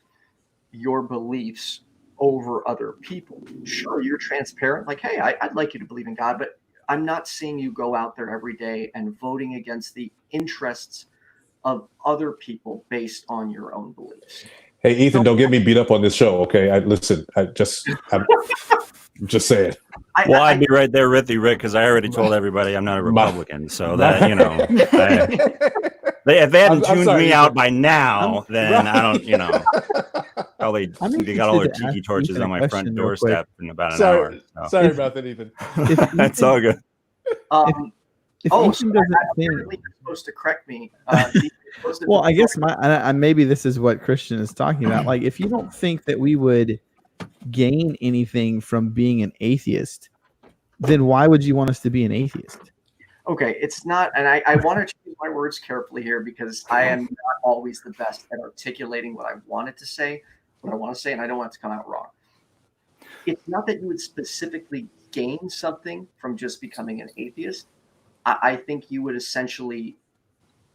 your beliefs over other people. Sure, you're transparent, like, hey, I'd like you to believe in God, but I'm not seeing you go out there every day and voting against the interests of other people based on your own beliefs. Hey, Ethan, don't get me beat up on this show, okay? I'm just saying. I'd be right there with you, Rick, because I already told everybody I'm not a Republican. So that, if they hadn't tuned me out by now, then I don't, probably they got all their tiki torches on my front doorstep in about an hour. So. Sorry about that, Ethan. That's all good. You're supposed to correct me. Well, I guess maybe this is what Christian is talking about. Like, if you don't think that we would gain anything from being an atheist, then why would you want us to be an atheist? Okay, it's not, and I want to choose my words carefully here, because I am not always the best at articulating what I wanted to say, and I don't want it to come out wrong. It's not that you would specifically gain something from just becoming an atheist. I think you would essentially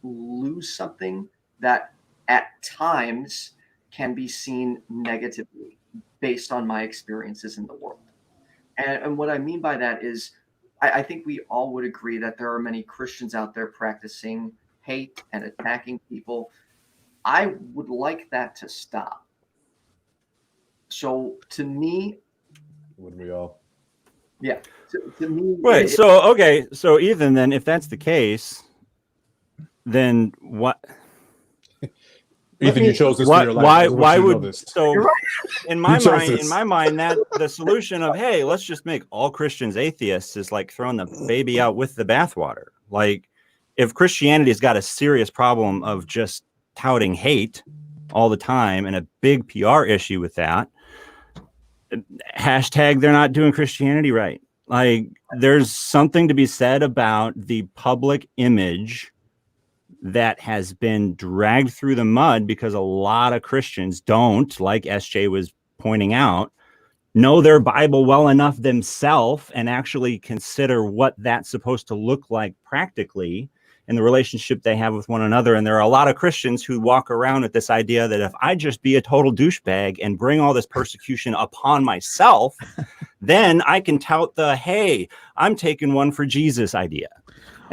lose something that at times can be seen negatively based on my experiences in the world. And what I mean by that is, I think we all would agree that there are many Christians out there practicing hate and attacking people. I would like that to stop. So to me, wouldn't we all? Yeah. To me, wait. So Ethan, then if that's the case, then what? Ethan, you chose this for your life. Why would this? So? In my mind, that the solution of, hey, let's just make all Christians atheists is like throwing the baby out with the bathwater. Like, if Christianity's got a serious problem of just touting hate all the time and a big PR issue with that, hashtag they're not doing Christianity right. Like, there's something to be said about the public image that has been dragged through the mud because a lot of Christians don't, like SJ was pointing out, know their Bible well enough themselves and actually consider what that's supposed to look like practically in the relationship they have with one another. And there are a lot of Christians who walk around with this idea that if I just be a total douchebag and bring all this persecution upon myself, then I can tout the, hey, I'm taking one for Jesus idea.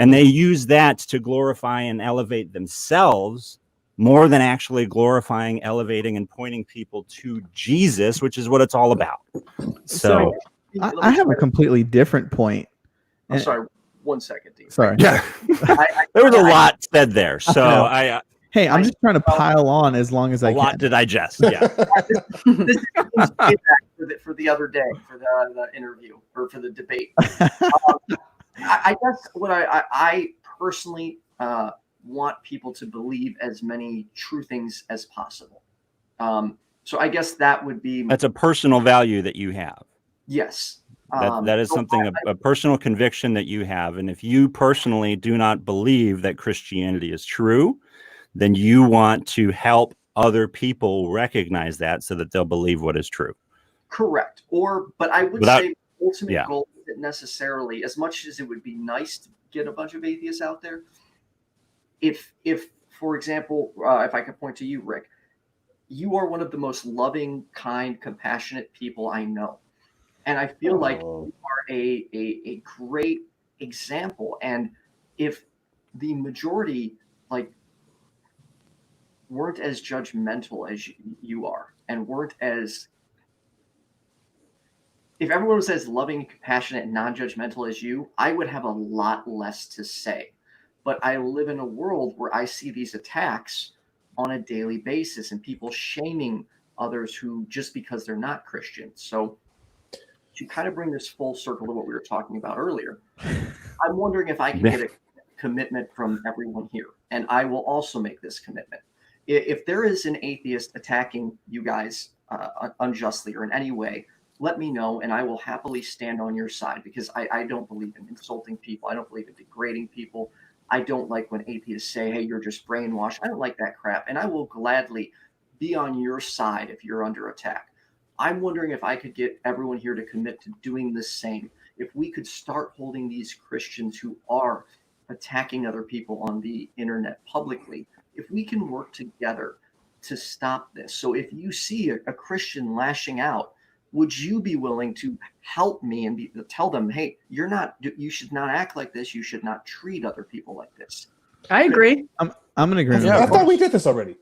And they use that to glorify and elevate themselves more than actually glorifying, elevating, and pointing people to Jesus, which is what it's all about. So I have a completely different point. I'm sorry. 1 second, Dean. Sorry. yeah, there was a lot said there. So Hey, I'm just trying to pile on as long as I a can. lot to digest. Yeah. This is payback for the other day, for the interview or for the debate. I guess what I personally want people to believe as many true things as possible. So I guess that would be That's a personal value that you have. yes. That is something, a personal conviction that you have. And if you personally do not believe that Christianity is true, then you want to help other people recognize that so that they'll believe what is true. Correct. But I would say the ultimate goal isn't necessarily, as much as it would be nice to get a bunch of atheists out there. If for example, if I could point to you, Rick, you are one of the most loving, kind, compassionate people I know. And I feel like you are a great example. And if the majority weren't as judgmental as you are, and weren't as, if everyone was as loving, compassionate, and non-judgmental as you, I would have a lot less to say. But I live in a world where I see these attacks on a daily basis and people shaming others who just because they're not Christian. So to kind of bring this full circle to what we were talking about earlier, I'm wondering if I can get a commitment from everyone here. And I will also make this commitment. If there is an atheist attacking you guys unjustly or in any way, let me know and I will happily stand on your side, because I don't believe in insulting people. I don't believe in degrading people. I don't like when atheists say, hey, you're just brainwashed. I don't like that crap. And I will gladly be on your side if you're under attack. I'm wondering if I could get everyone here to commit to doing the same. If we could start holding these Christians who are attacking other people on the internet publicly, if we can work together to stop this. So if you see a Christian lashing out, would you be willing to help me and tell them, hey, you should not act like this. You should not treat other people like this. I agree. I'm going to agree. Yeah, I thought we did this already.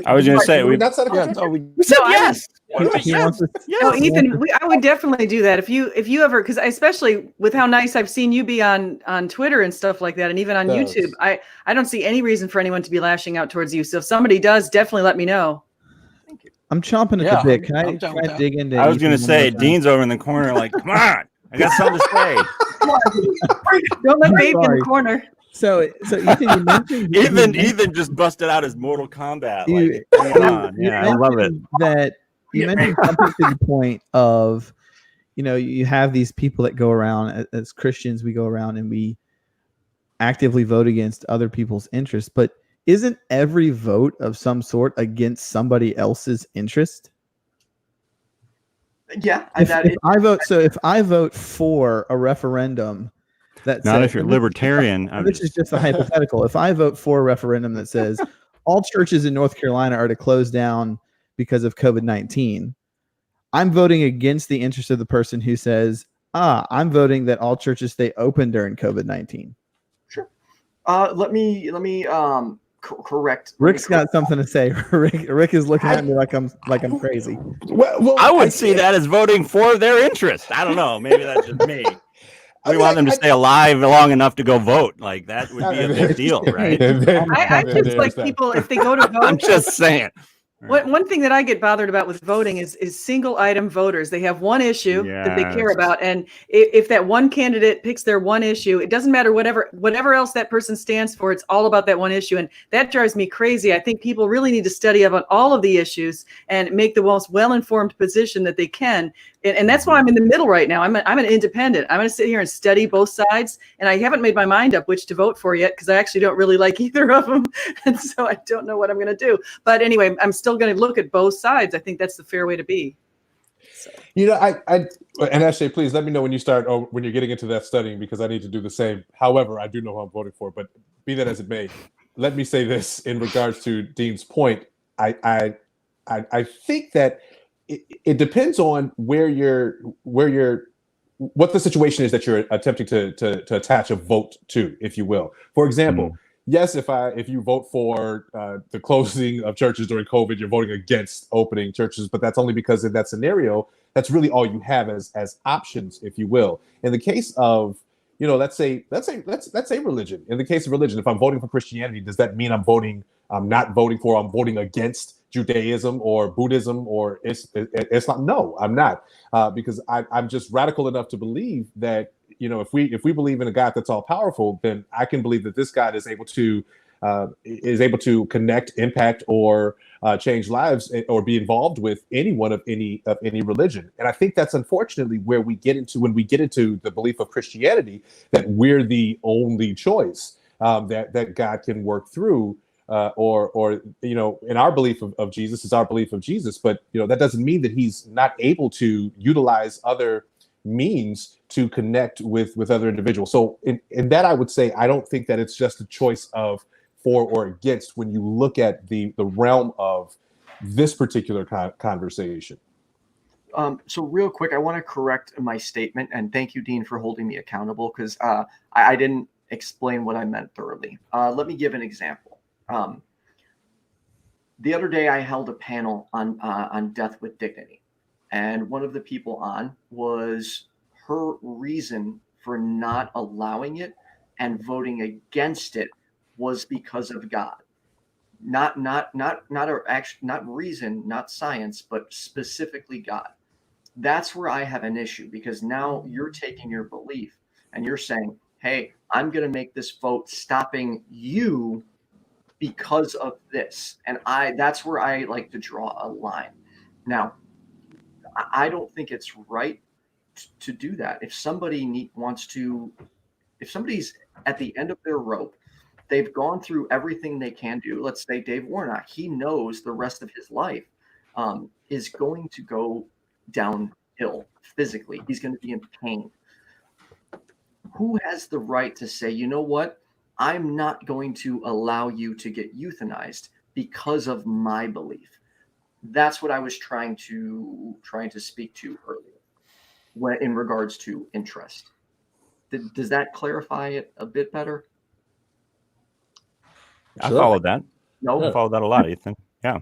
I was going to say, we not said a we said yes. No, Ethan, I would definitely do that if you ever, because especially with how nice I've seen you be on Twitter and stuff like that, and even on YouTube, I don't see any reason for anyone to be lashing out towards you. So if somebody does, definitely let me know. Thank you. I'm chomping at the bit. Can I dig into? I was going to say, Dean's over in the corner, like, come on, I got something to say. Don't let Babe in the corner. So Ethan, you mentioned Ethan just busted out his Mortal Kombat. I love it. That you mentioned something to the point of, you have these people that go around as Christians. We go around and we actively vote against other people's interests, but isn't every vote of some sort against somebody else's interest? Yeah, if I vote for a referendum. Not if you're libertarian. This is just a hypothetical. If I vote for a referendum that says all churches in North Carolina are to close down because of COVID-19, I'm voting against the interest of the person who says, I'm voting that all churches stay open during COVID-19. Sure. Let me correct. Rick's got something to say. Rick is looking at me like I'm crazy. Well, I would see that as voting for their interest. I don't know. Maybe that's just me. We want them to stay alive long enough to go vote. Like, that would be a big deal, right? I just like people, if they go to vote. I'm just saying. One thing that I get bothered about with voting is single item voters. They have one issue that they care about. And if that one candidate picks their one issue, it doesn't matter whatever else that person stands for. It's all about that one issue. And that drives me crazy. I think people really need to study about all of the issues and make the most well-informed position that they can. And that's why I'm in the middle right now. I'm an independent. I'm going to sit here and study both sides. And I haven't made my mind up which to vote for yet, because I actually don't really like either of them. And so I don't know what I'm going to do. But anyway, I'm still going to look at both sides. I think that's the fair way to be. So. And actually, please let me know when you start or when you're getting into that studying, because I need to do the same. However, I do know who I'm voting for, but be that as it may, let me say this in regards to Dean's point. I think that it depends on where you're what the situation is that you're attempting to attach a vote to, if you will. For example, yes, if you vote for the closing of churches during COVID, you're voting against opening churches, but that's only because in that scenario, that's really all you have as options, if you will. In the case of, let's say religion. In the case of religion, if I'm voting for Christianity, does that mean I'm not voting for, I'm voting against Judaism or Buddhism or Islam? No, I'm not, because I'm just radical enough to believe that, if we believe in a God that's all powerful, then I can believe that this God is able to connect, impact, or change lives, or be involved with anyone of any religion. And I think that's unfortunately where when we get into the belief of Christianity, that we're the only choice that God can work through. Or in our belief of Jesus is our belief of Jesus, but that doesn't mean that he's not able to utilize other means to connect with other individuals. So in that, I would say I don't think that it's just a choice of for or against when you look at the realm of this particular conversation. So real quick, I want to correct my statement, and thank you, Dean, for holding me accountable, because I didn't explain what I meant thoroughly. Let me give an example. The other day, I held a panel on death with dignity, and one of the people on was her reason for not allowing it and voting against it was because of God. Not reason, not science, but specifically God. That's where I have an issue, because now you're taking your belief and you're saying, hey, I'm going to make this vote stopping you because of this. And that's where I like to draw a line. Now, I don't think it's right to do that. If somebody's at the end of their rope, they've gone through everything they can do. Let's say Dave Warnock, he knows the rest of his life is going to go downhill physically. He's going to be in pain. Who has the right to say, you know what? I'm not going to allow you to get euthanized because of my belief. That's what I was trying to speak to earlier in regards to interest. Does that clarify it a bit better? I followed that. No, I followed that a lot, Ethan. Yeah.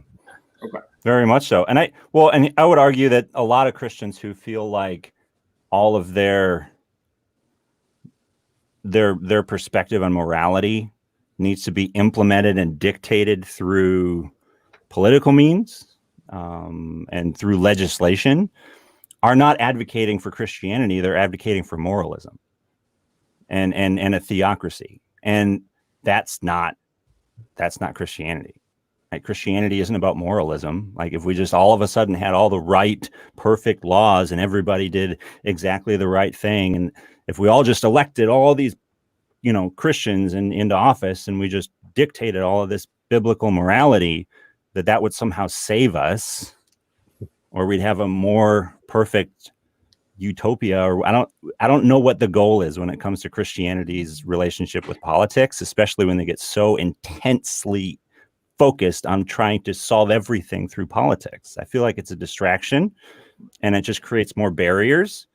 Okay. Very much so. And I would argue that a lot of Christians who feel like all of their perspective on morality needs to be implemented and dictated through political means and through legislation are not advocating for Christianity. They're advocating for moralism and a theocracy. And that's not Christianity. Right? Christianity isn't about moralism. Like if we just all of a sudden had all the right, perfect laws and everybody did exactly the right thing, and if we all just elected all these, Christians into office and we just dictated all of this biblical morality, that would somehow save us, or we'd have a more perfect utopia. Or I don't know what the goal is when it comes to Christianity's relationship with politics, especially when they get so intensely focused on trying to solve everything through politics. I feel like it's a distraction, and it just creates more barriers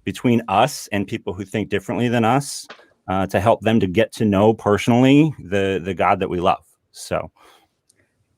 between us and people who think differently than us, to help them to get to know personally the God that we love. So.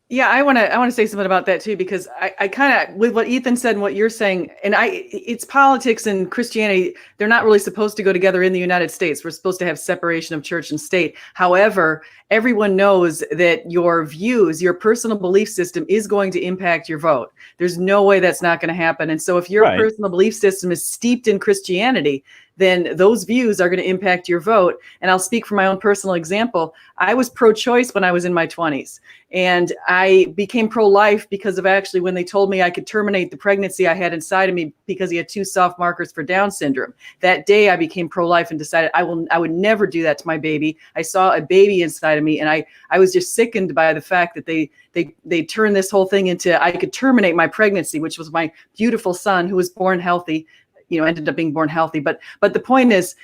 Yeah, I want to say something about that too, because I kind of, with what Ethan said and what you're saying, and it's politics and Christianity, they're not really supposed to go together in the United States. We're supposed to have separation of church and state. However, everyone knows that your views, your personal belief system is going to impact your vote. There's no way that's not going to happen. And so if your personal belief system is steeped in Christianity, then those views are going to impact your vote. And I'll speak from my own personal example. I was pro-choice when I was in my 20s, and I became pro-life because of actually when they told me I could terminate the pregnancy I had inside of me because he had 2 soft markers for Down syndrome. That day I became pro-life and decided I would never do that to my baby. I saw a baby inside of me, and I was just sickened by the fact that they turned this whole thing into I could terminate my pregnancy, which was my beautiful son who was born healthy. Ended up being born healthy. But the point is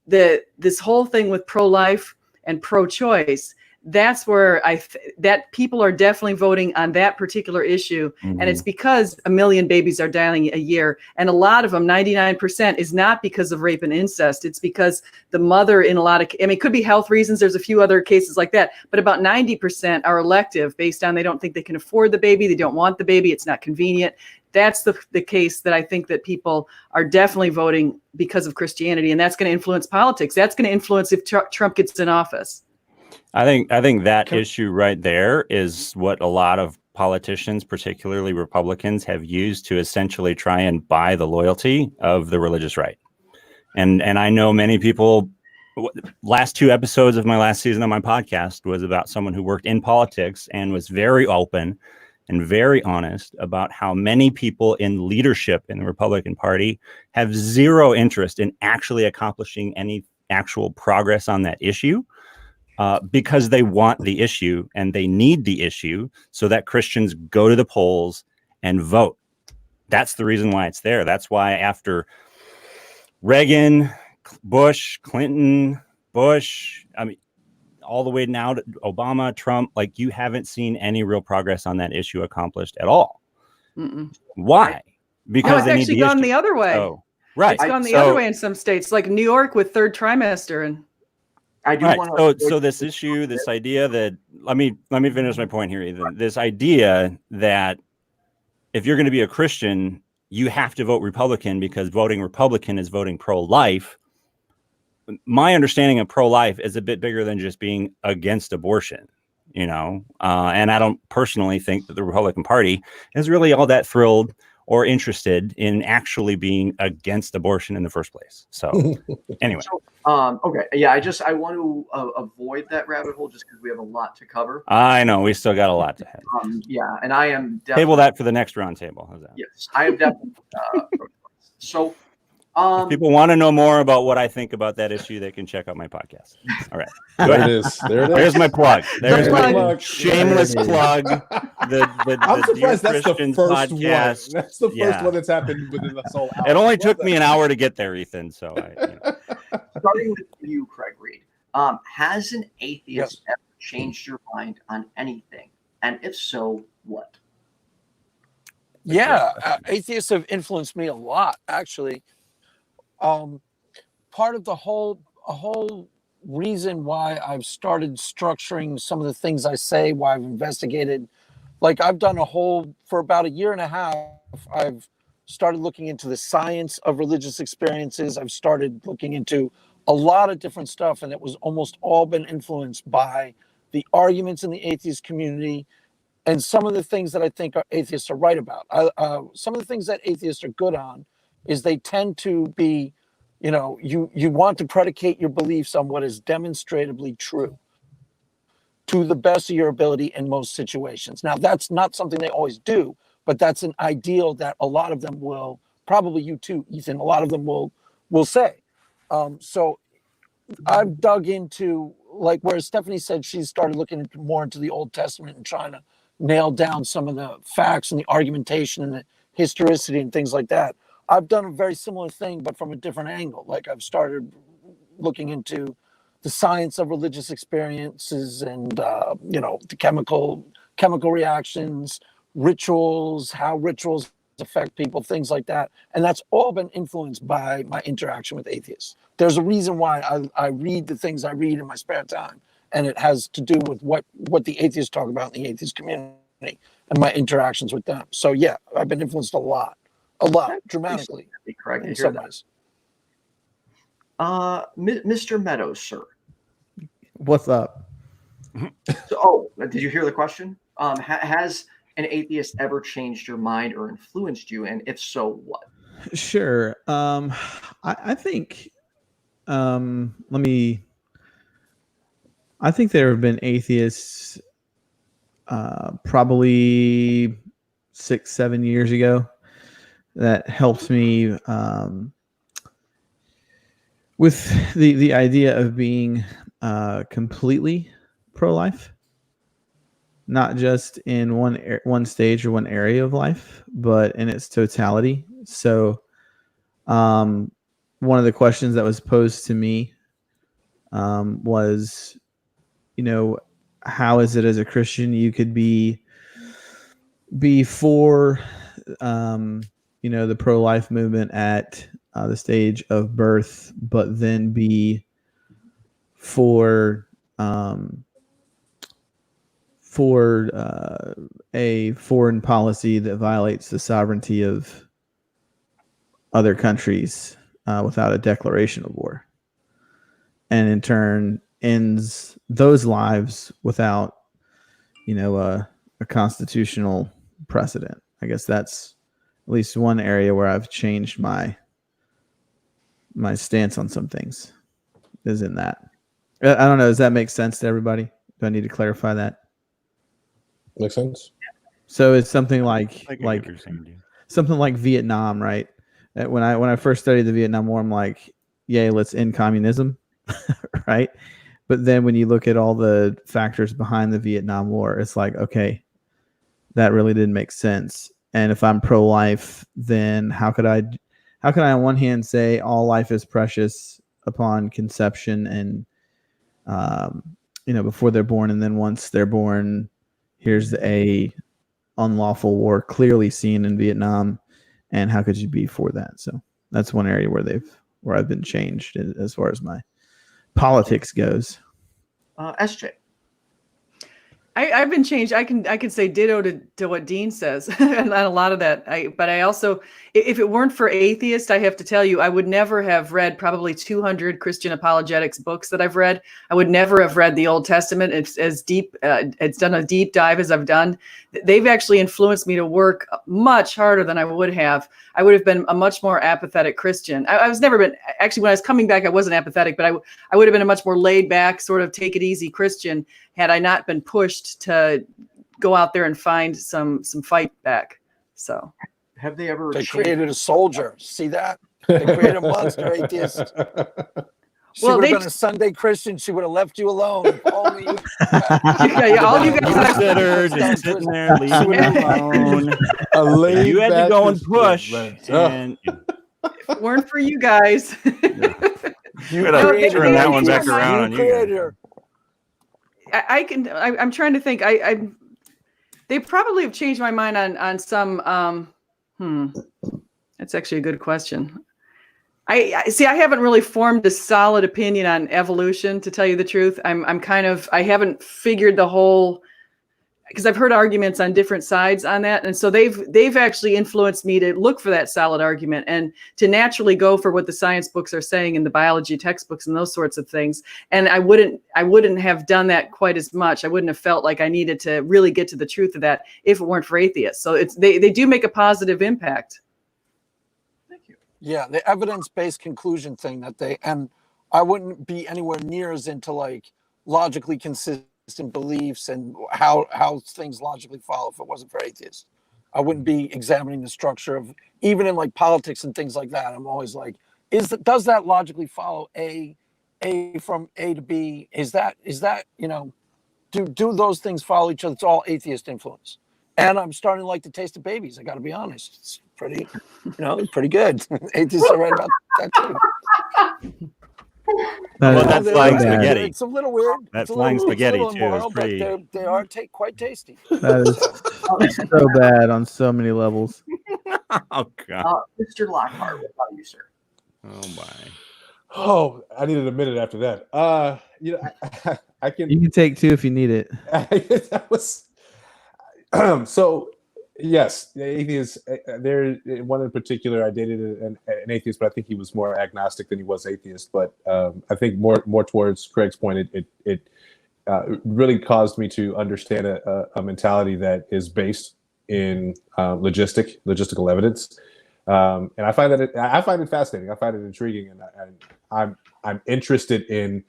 this whole thing with pro-life and pro-choice, that's where that people are definitely voting on that particular issue. Mm-hmm. And it's because 1 million babies are dying a year. And a lot of them, 99%, is not because of rape and incest. It's because the mother in a lot of, I mean, it could be health reasons. There's a few other cases like that, but about 90% are elective based on they don't think they can afford the baby. They don't want the baby. It's not convenient. That's the case that I think that people are definitely voting because of Christianity. And that's going to influence politics. That's going to influence if Trump gets in office. I think that issue right there is what a lot of politicians, particularly Republicans, have used to essentially try and buy the loyalty of the religious right. And I know many people, last 2 episodes of my last season of my podcast was about someone who worked in politics and was very open and very honest about how many people in leadership in the Republican Party have zero interest in actually accomplishing any actual progress on that issue. Because they want the issue and they need the issue so that Christians go to the polls and vote. That's the reason why it's there. That's why after Reagan, Bush, Clinton, Bush, I mean, all the way now to Obama, Trump, like you haven't seen any real progress on that issue accomplished at all. Mm-mm. Why? Because it's actually gone the other way. Oh, right. It's gone the other way in some states, like New York with third trimester. And I do want to. So this issue, this idea that let me finish my point here, Ethan. This idea that if you're going to be a Christian, you have to vote Republican because voting Republican is voting pro-life. My understanding of pro-life is a bit bigger than just being against abortion, you know. And I don't personally think that the Republican Party is really all that thrilled or interested in actually being against abortion in the first place. So anyway. Okay. Yeah, I want to avoid that rabbit hole just because we have a lot to cover. I know we still got a lot to have. Yeah, and I am definitely table that for the next round table. How's that? Yes, I am definitely so if people want to know more about what I think about that issue, they can check out my podcast. All right. There it is. There it is. There's my plug. There's my plug. Shameless plug. I'm surprised that's the first podcast. one. That's the first one that's happened within this whole hour. It only took me an hour to get there, Ethan. So starting with you, Craig Reed, has an atheist ever changed your mind on anything? And if so, what? Yeah, atheists have influenced me a lot, actually. Part of the whole reason why I've started structuring some of the things I say, why I've investigated, like I've done for about 1.5 years, I've started looking into the science of religious experiences. I've started looking into a lot of different stuff, and it was almost all been influenced by the arguments in the atheist community and some of the things that I think atheists are right about. Some of the things that atheists are good on is they tend to be, you know, you want to predicate your beliefs on what is demonstrably true to the best of your ability in most situations. Now, that's not something they always do, but that's an ideal that a lot of them will, probably you too, Ethan, a lot of them will say. So I've dug into, like where Stephanie said she started looking more into the Old Testament and trying to nail down some of the facts and the argumentation and the historicity and things like that. I've done a very similar thing, but from a different angle. Like I've started looking into the science of religious experiences and, the chemical reactions, rituals, how rituals affect people, things like that. And that's all been influenced by my interaction with atheists. There's a reason why I read the things I read in my spare time. And it has to do with what the atheists talk about in the atheist community and my interactions with them. So yeah, I've been influenced a lot, dramatically. Correct. In some ways. Mr. Meadows, sir. What's up? So, did you hear the question? Has an atheist ever changed your mind or influenced you? And if so, what? Sure. I think, I think there have been atheists probably 6-7 years ago that helped me with the idea of being completely pro-life, not just in one stage or one area of life, but in its totality. So one of the questions that was posed to me was, how is it as a Christian you could be for the pro-life movement at the stage of birth, but then be for a foreign policy that violates the sovereignty of other countries without a declaration of war, and in turn ends those lives without a constitutional precedent. I guess that's at least one area where I've changed my stance on some things, is in that. I don't know. Does that make sense to everybody? Do I need to clarify that? Makes sense. So it's something like something like Vietnam, right? When I first studied the Vietnam War, I'm like, yay, let's end communism, right? But then when you look at all the factors behind the Vietnam War, it's like, okay, that really didn't make sense. And if I'm pro-life, then how could I on one hand say all life is precious upon conception and before they're born, and then once they're born, here's a unlawful war clearly seen in Vietnam, and how could you be for that? So that's one area where I've been changed as far as my politics goes. SJ. I've been changed. I can say ditto to what Dean says and a lot of that. But I also, if it weren't for Atheist, I have to tell you, I would never have read probably 200 Christian apologetics books that I've read. I would never have read the Old Testament. It's as deep. It's done a deep dive as I've done. They've actually influenced me to work much harder than I would have. I would have been a much more apathetic Christian. I was never been, actually, when I was coming back, I wasn't apathetic, but I would have been a much more laid back, sort of take it easy Christian had I not been pushed to go out there and find some fight back. So have they ever created a soldier? See that? They created a monster atheist. She would have been a Sunday Christian. She would have left you alone. Only you. All you guys just sitting there, leaving you alone. You had to go and push. And if it weren't for you guys, you gotta turn that one back around on you. I'm trying to think. They probably have changed my mind on some. That's actually a good question. I see. I haven't really formed a solid opinion on evolution, to tell you the truth. I haven't figured the whole, because I've heard arguments on different sides on that, and so they've actually influenced me to look for that solid argument and to naturally go for what the science books are saying in the biology textbooks and those sorts of things. And I wouldn't have done that quite as much. I wouldn't have felt like I needed to really get to the truth of that if it weren't for atheists. So they do make a positive impact. Yeah, the evidence-based conclusion thing and I wouldn't be anywhere near as into like logically consistent beliefs and how things logically follow if it wasn't for atheists. I wouldn't be examining the structure of, even in like politics and things like that. I'm always like, does that logically follow A from A to B? Is that do those things follow each other? It's all atheist influence. And I'm starting to like the taste of babies. I got to be honest. It's pretty, pretty good. Atheists are right about that too. Well, that's flying spaghetti. It's a little weird. That flying spaghetti too is pretty. But they are quite tasty. That is so bad on so many levels. Oh God. Mr. Lockhart, what about you, sir? Oh my. Oh, I needed a minute after that. I can. You can take two if you need it. That was. So, yes, the atheists. There, one in particular, I dated an atheist, but I think he was more agnostic than he was atheist. But I think more towards Craig's point, it really caused me to understand a mentality that is based in logistical evidence, and I find it fascinating. I find it intriguing, and I'm interested in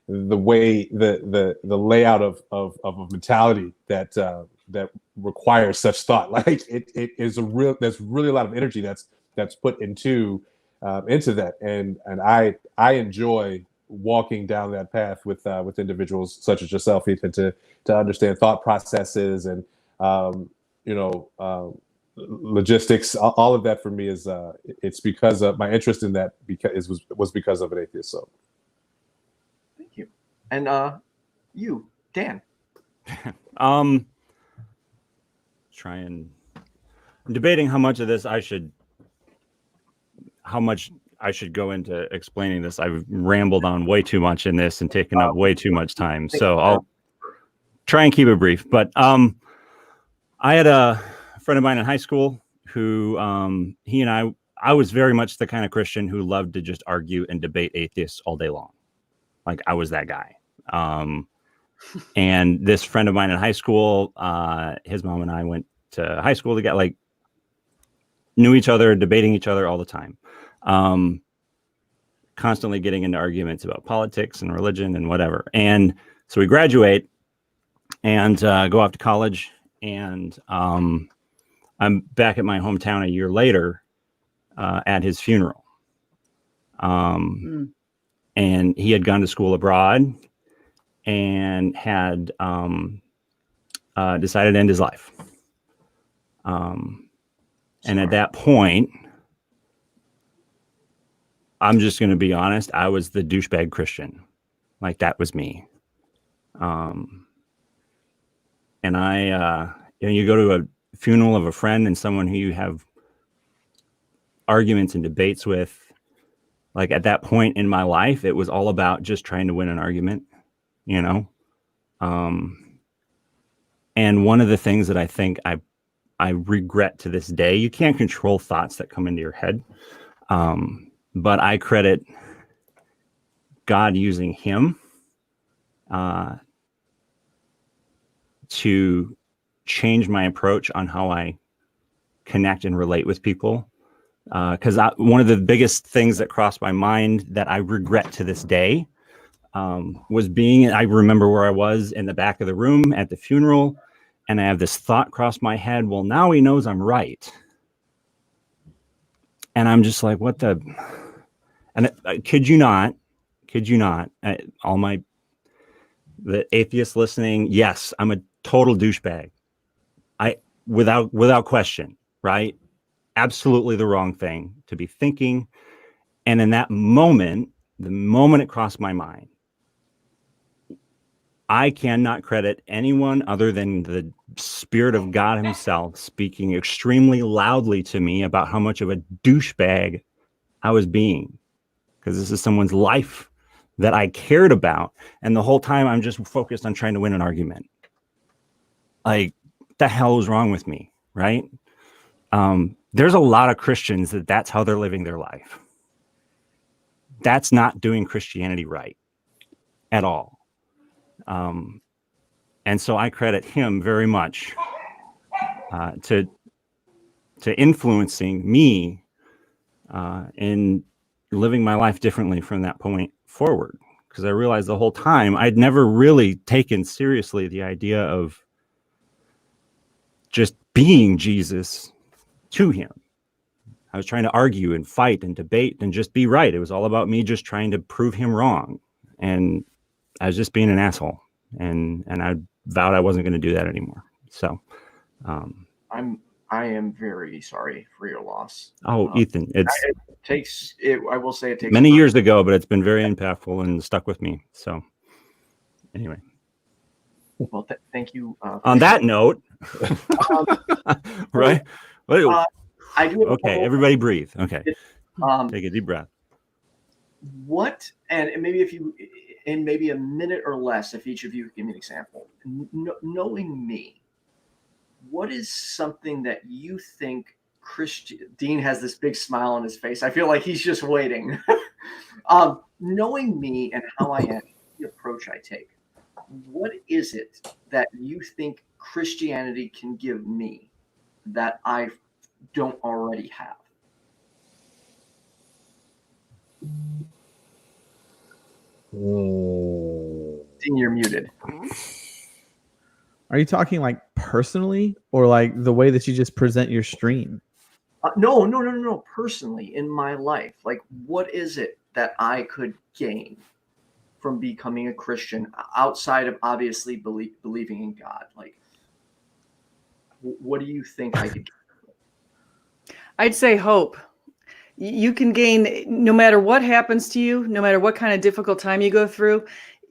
the way the layout of a mentality that requires such thought. Like it is there's really a lot of energy that's put into that, and I enjoy walking down that path with individuals such as yourself, Ethan, to understand thought processes and logistics. All of that for me is it's because of my interest in that was because of an atheist. So thank you. And you, Dan. I'm debating how much I should go into explaining this. I've rambled on way too much in this and taken up way too much time. So I'll try and keep it brief. But I had a friend of mine in high school who he and I was very much the kind of Christian who loved to just argue and debate atheists all day long. Like I was that guy. And this friend of mine in high school, his mom and I went to high school together, like knew each other, debating each other all the time. Constantly getting into arguments about politics and religion and whatever. And so we graduate and go off to college, and I'm back at my hometown a year later at his funeral. And he had gone to school abroad and had decided to end his life. And at that point, I'm just going to be honest, I was the douchebag Christian. Like that was me. And you go to a funeral of a friend and someone who you have arguments and debates with. Like at that point in my life, it was all about just trying to win an argument, you know? And one of the things that I think I regret to this day, you can't control thoughts that come into your head. But I credit God using him to change my approach on how I connect and relate with people. Because one of the biggest things that crossed my mind that I regret to this day was I remember where I was in the back of the room at the funeral, and I have this thought cross my head, well, now he knows I'm right. And I'm just like, what the... And kid you not, the atheists listening, yes, I'm a total douchebag. Without question, right? Absolutely the wrong thing to be thinking. And in that moment, the moment it crossed my mind, I cannot credit anyone other than the Spirit of God himself speaking extremely loudly to me about how much of a douchebag I was being. Because this is someone's life that I cared about. And the whole time I'm just focused on trying to win an argument. Like, what the hell is wrong with me, right? There's a lot of Christians that's how they're living their life. That's not doing Christianity right at all. And so I credit him very much to influencing me in living my life differently from that point forward. Because I realized the whole time I'd never really taken seriously the idea of just being Jesus to him. I was trying to argue and fight and debate and just be right. It was all about me just trying to prove him wrong. And I was just being an asshole. And I vowed I wasn't going to do that anymore. So I am very sorry for your loss. Oh, Ethan, I will say it takes many years ago, but it's been very impactful and stuck with me. So anyway. Well, thank you. On that note, right? I do. Okay, everybody breathe. Okay. Take a deep breath. What, and maybe if you, in maybe a minute or less, if each of you give me an example, knowing me, what is something that you think Dean has this big smile on his face. I feel like he's just waiting. Knowing me and how I am, the approach I take, what is it that you think Christianity can give me that I don't already have? Dean, you're muted. Are you talking like personally or like the way that you just present your stream? No. Personally, in my life, like what is it that I could gain from becoming a Christian outside of obviously believing in God? Like, what do you think I could gain? I'd say hope. You can gain no matter what happens to you, no matter what kind of difficult time you go through.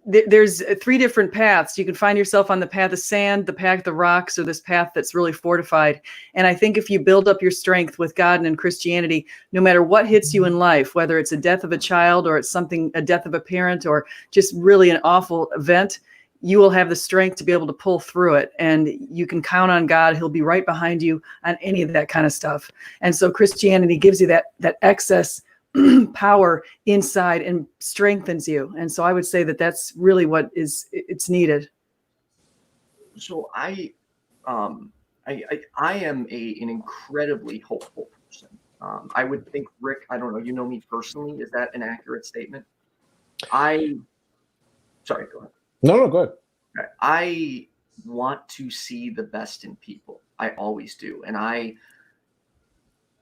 there's three different paths. You can find yourself on the path of sand, the path of rocks, or this path that's really fortified. And I think if you build up your strength with God and in Christianity, no matter what hits you in life, whether it's a death of a child or it's a death of a parent or just really an awful event, you will have the strength to be able to pull through it. And you can count on God. He'll be right behind you on any of that kind of stuff. And so Christianity gives you that excess power inside and strengthens you. And so I would say that that's really it's needed. So I am an incredibly hopeful person. I would think, Rick, I don't know, you know me personally. Is that an accurate statement? Sorry, go ahead. No, go ahead. I want to see the best in people. I always do. And I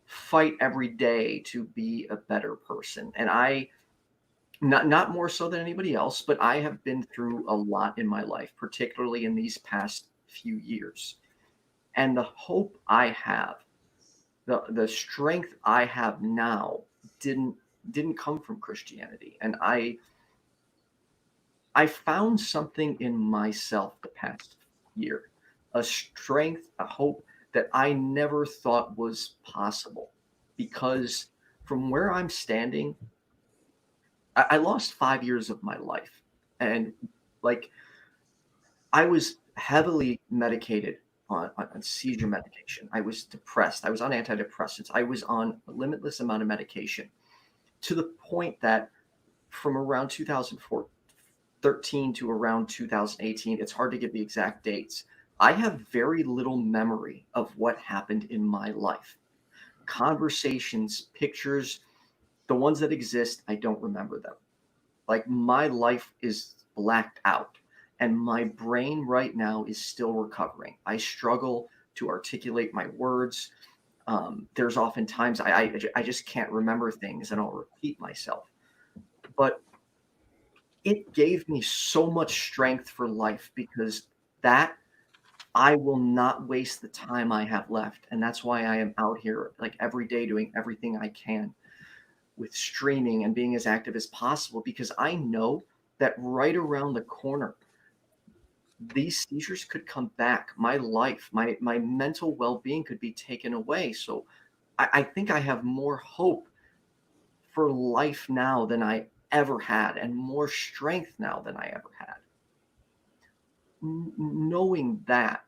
fight every day to be a better person. And I, not more so than anybody else, but I have been through a lot in my life, particularly in these past few years. And the hope I have, the strength I have now didn't come from Christianity. And I found something in myself the past year, a strength, a hope that I never thought was possible. Because from where I'm standing, I lost 5 years of my life. And like, I was heavily medicated on seizure medication. I was depressed. I was on antidepressants. I was on a limitless amount of medication, to the point that from around 2013 to around 2018, it's hard to get the exact dates, I have very little memory of what happened in my life. Conversations, pictures, the ones that exist, I don't remember them. Like, my life is blacked out, and my brain right now is still recovering. I struggle to articulate my words. There's often times I just can't remember things, and I'll repeat myself. But it gave me so much strength for life, because that I will not waste the time I have left. And that's why I am out here like every day doing everything I can with streaming and being as active as possible, because I know that right around the corner, these seizures could come back. My life, my mental well-being could be taken away. So I think I have more hope for life now than I ever had, and more strength now than I ever had. Knowing that,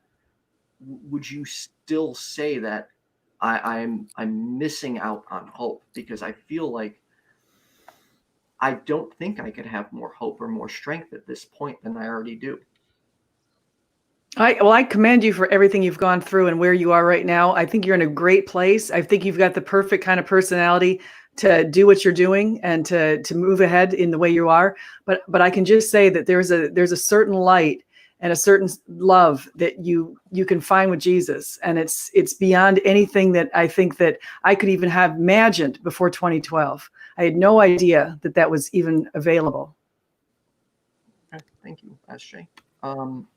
would you still say that I'm missing out on hope? Because I feel like I don't think I could have more hope or more strength at this point than I already do. I commend you for everything you've gone through and where you are right now. I think you're in a great place. I think you've got the perfect kind of personality to do what you're doing and to move ahead in the way you are. But I can just say that there's a certain light and a certain love that you can find with Jesus. And it's beyond anything that I think that I could even have imagined before 2012. I had no idea that was even available. Okay, thank you, SJ.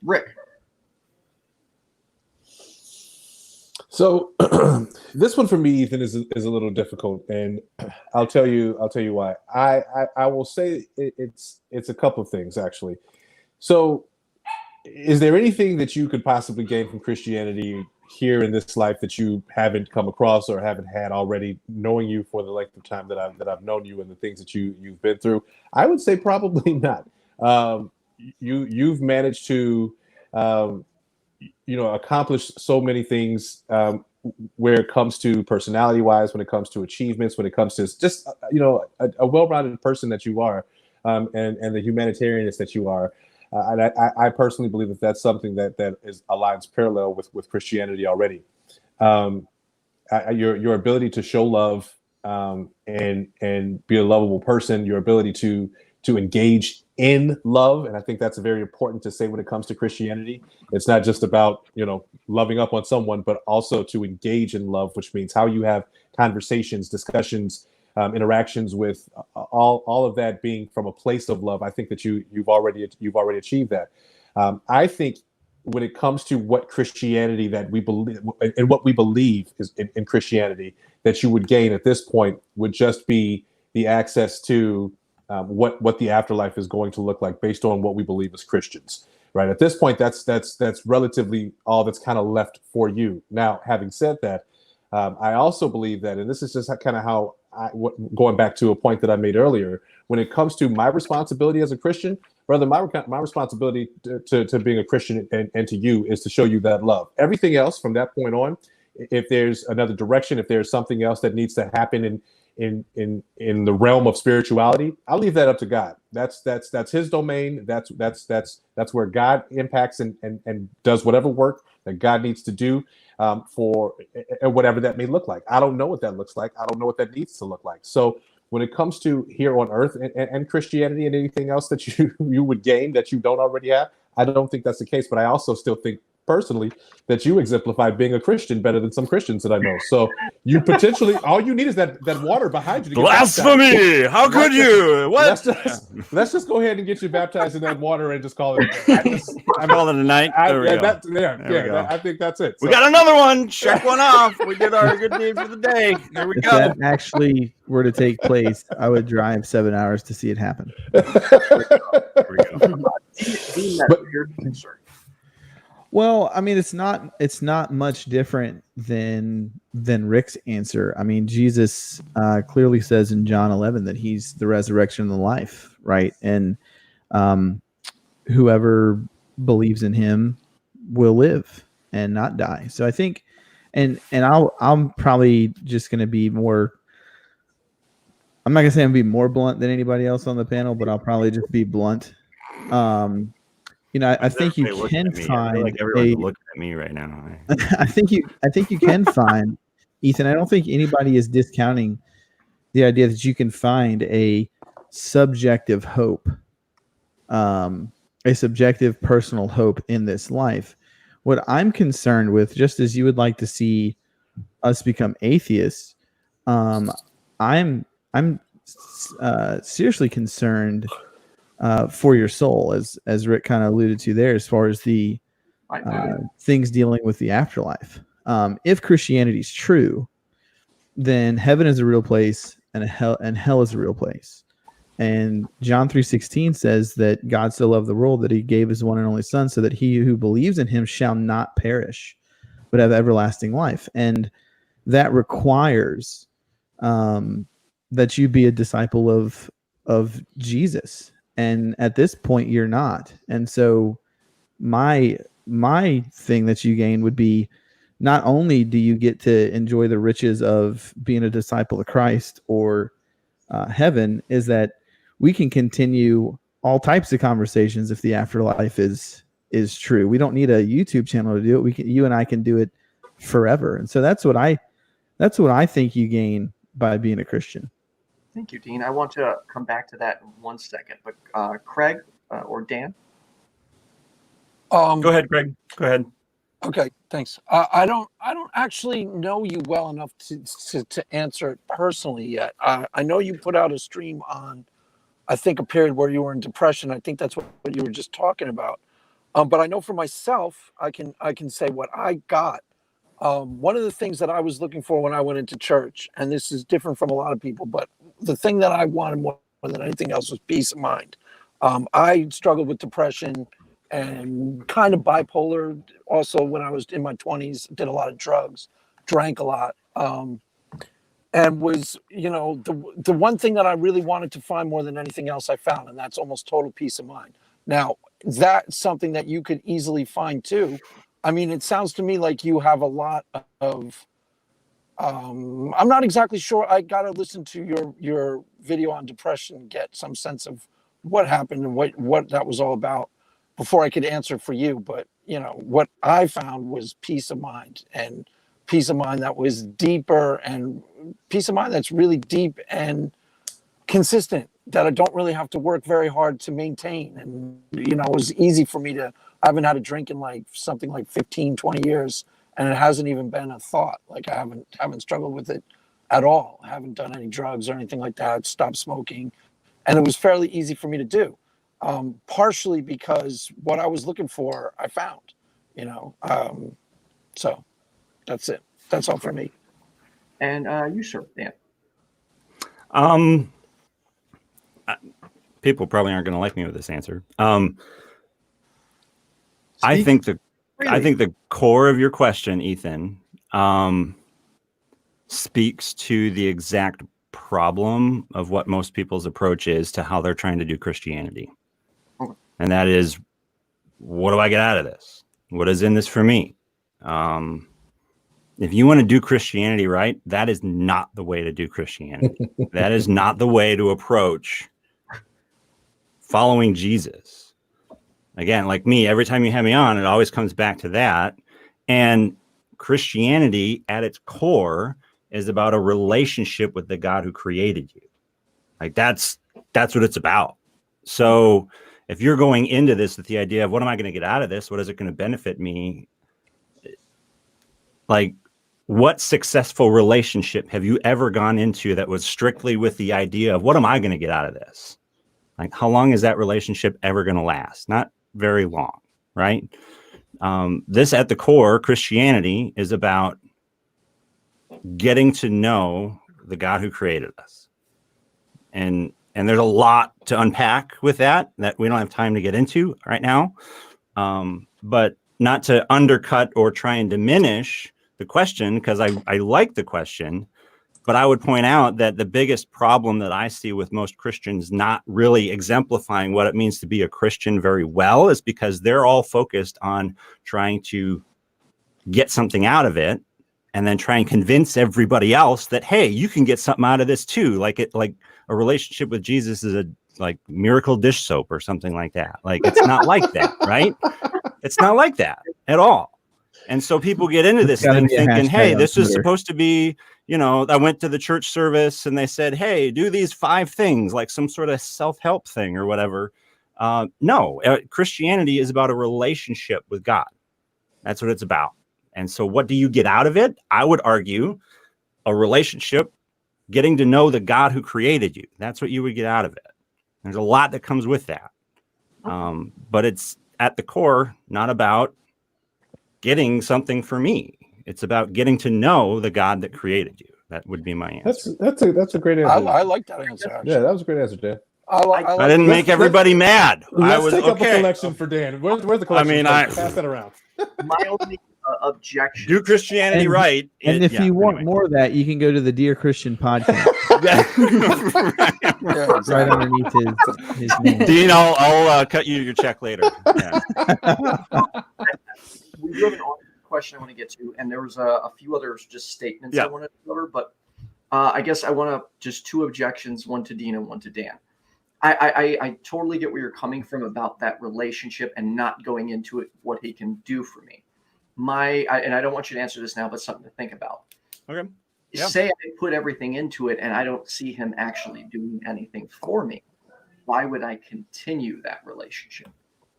Rick. So this one for me, Ethan, is a little difficult, and I'll tell you why. I will say it's a couple of things, actually. So, is there anything that you could possibly gain from Christianity here in this life that you haven't come across or haven't had already, knowing you for the length of time that I've known you and the things that you've been through? I would say probably not. You've managed to accomplish so many things where it comes to personality wise, when it comes to achievements, when it comes to just a well-rounded person that you are, and the humanitarianist that you are. And I personally believe that that's something that aligns parallel with Christianity already. Your ability to show love and be a lovable person, your ability to engage in love, and I think that's very important to say when it comes to Christianity. It's not just about loving up on someone, but also to engage in love, which means how you have conversations, discussions, interactions with all of that being from a place of love. I think that you've already achieved that. I think when it comes to what Christianity that we believe and what we believe is in Christianity that you would gain at this point would just be the access to what the afterlife is going to look like based on what we believe as Christians. Right at this point, that's relatively all that's kind of left for you. Now, having said that, I also believe that, and this is just kind of how going back to a point that I made earlier, when it comes to my responsibility as a Christian, brother, my responsibility to being a Christian and to you is to show you that love. Everything else from that point on, if there's another direction, if there's something else that needs to happen in the realm of spirituality, I'll leave that up to God. That's his domain. That's where God impacts and does whatever work that God needs to do for whatever that may look like. I don't know what that looks like. I don't know what that needs to look like. So when it comes to here on earth and Christianity and anything else that you would gain that you don't already have, I don't think that's the case. But I also still think personally that you exemplify being a Christian better than some Christians that I know. So you potentially, all you need is that water behind you to get blasphemy. Baptized. How could you? What? Let's just go ahead and get you baptized in that water and just call it. I'm calling it a night. There we go. I think that's it. We got another one. Check one off. We did our good deed for the day. There we If go. that actually were to take place, I would drive 7 hours to see it happen. There we go. But you're concerned. Well, I mean, it's not much different than Rick's answer. I mean, Jesus clearly says in John 11 that he's the resurrection and the life, right? And whoever believes in him will live and not die. So I think, and I'm probably just going to be more. I'm not going to say I'm going to be more blunt than anybody else on the panel, but I'll probably just be blunt. I think you can find. Like everyone's looking at me right now. I think you can find, Ethan. I don't think anybody is discounting the idea that you can find a subjective hope, a subjective personal hope in this life. What I'm concerned with, just as you would like to see us become atheists, I'm seriously concerned for your soul, as Rick kind of alluded to there, as far as the things dealing with the afterlife. If Christianity is true, then heaven is a real place and hell is a real place. And John 3:16 says that God so loved the world that he gave his one and only son so that he who believes in him shall not perish, but have everlasting life. And that requires that you be a disciple of Jesus. And at this point, you're not. And so my thing that you gain would be, not only do you get to enjoy the riches of being a disciple of Christ or heaven, is that we can continue all types of conversations if the afterlife is true. We don't need a YouTube channel to do it. You and I can do it forever. And so that's what I think you gain by being a Christian. Thank you, Dean. I want to come back to that in 1 second, but Craig or Dan? Go ahead, Craig. Go ahead. Okay, thanks. I don't actually know you well enough to answer it personally yet. I know you put out a stream on, I think, a period where you were in depression. I think that's what you were just talking about. But I know for myself, I can say what I got. One of the things that I was looking for when I went into church, and this is different from a lot of people, but the thing that I wanted more than anything else was peace of mind. I struggled with depression and kind of bipolar also when I was in my 20s, did a lot of drugs, drank a lot, and was, the one thing that I really wanted to find more than anything else I found, and that's almost total peace of mind. Now, that's something that you could easily find too. I mean, it sounds to me like you have a lot of, I'm not exactly sure. I got to listen to your video on depression, get some sense of what happened and what that was all about before I could answer for you. But, what I found was peace of mind, and peace of mind that was deeper, and peace of mind that's really deep and consistent, that I don't really have to work very hard to maintain. And, it was easy for me I haven't had a drink in like something like 15, 20 years. And it hasn't even been a thought. Like I haven't struggled with it at all. I haven't done any drugs or anything like that. Stopped smoking. And it was fairly easy for me to do. Partially because what I was looking for, I found, so that's it. That's all for me. And you, sir, Dan. people probably aren't going to like me with this answer. I think the core of your question, Ethan, speaks to the exact problem of what most people's approach is to how they're trying to do Christianity. Okay. And that is, what do I get out of this? What is in this for me? If you want to do Christianity right, that is not the way to do Christianity. That is not the way to approach following Jesus. Again, like me, every time you have me on, it always comes back to that. And Christianity at its core is about a relationship with the God who created you. Like that's what it's about. So if you're going into this with the idea of what am I going to get out of this? What is it going to benefit me? Like, what successful relationship have you ever gone into that was strictly with the idea of what am I going to get out of this? Like, how long is that relationship ever going to last? Not very long, right? This at the core, Christianity is about getting to know the God who created us. And there's a lot to unpack with that we don't have time to get into right now. But not to undercut or try and diminish the question, because I like the question, but I would point out that the biggest problem that I see with most Christians not really exemplifying what it means to be a Christian very well is because they're all focused on trying to get something out of it and then try and convince everybody else that, hey, you can get something out of this too. Like a relationship with Jesus is a like miracle dish soap or something like that. Like, it's not like that, right? It's not like that at all. And so people get into this thing thinking, hey, this is supposed to be, I went to the church service and they said, hey, do these 5 things, like some sort of self-help thing or whatever. No, Christianity is about a relationship with God. That's what it's about. And so what do you get out of it? I would argue a relationship, getting to know the God who created you. That's what you would get out of it. There's a lot that comes with that. But it's at the core, not about getting something for me. It's about getting to know the God that created you. That would be my answer. That's a great answer. I like that answer. Actually. Yeah, that was a great answer, Dan. I didn't make everybody mad. Let's take up a collection for Dan. Where's the collection? Pass that around. My only objection. Do Christianity right. And if you want more of that, you can go to the Dear Christian podcast. Right underneath his name. Dean, I'll cut you your check later. Yeah. We have an question I want to get to, and there was a few others just statements I wanted to cover, but I guess I want to just 2 objections, one to Dean and one to Dan. I totally get where you're coming from about that relationship and not going into it, what he can do for me. And I don't want you to answer this now, but something to think about. Okay. Yeah. Say I put everything into it and I don't see him actually doing anything for me. Why would I continue that relationship?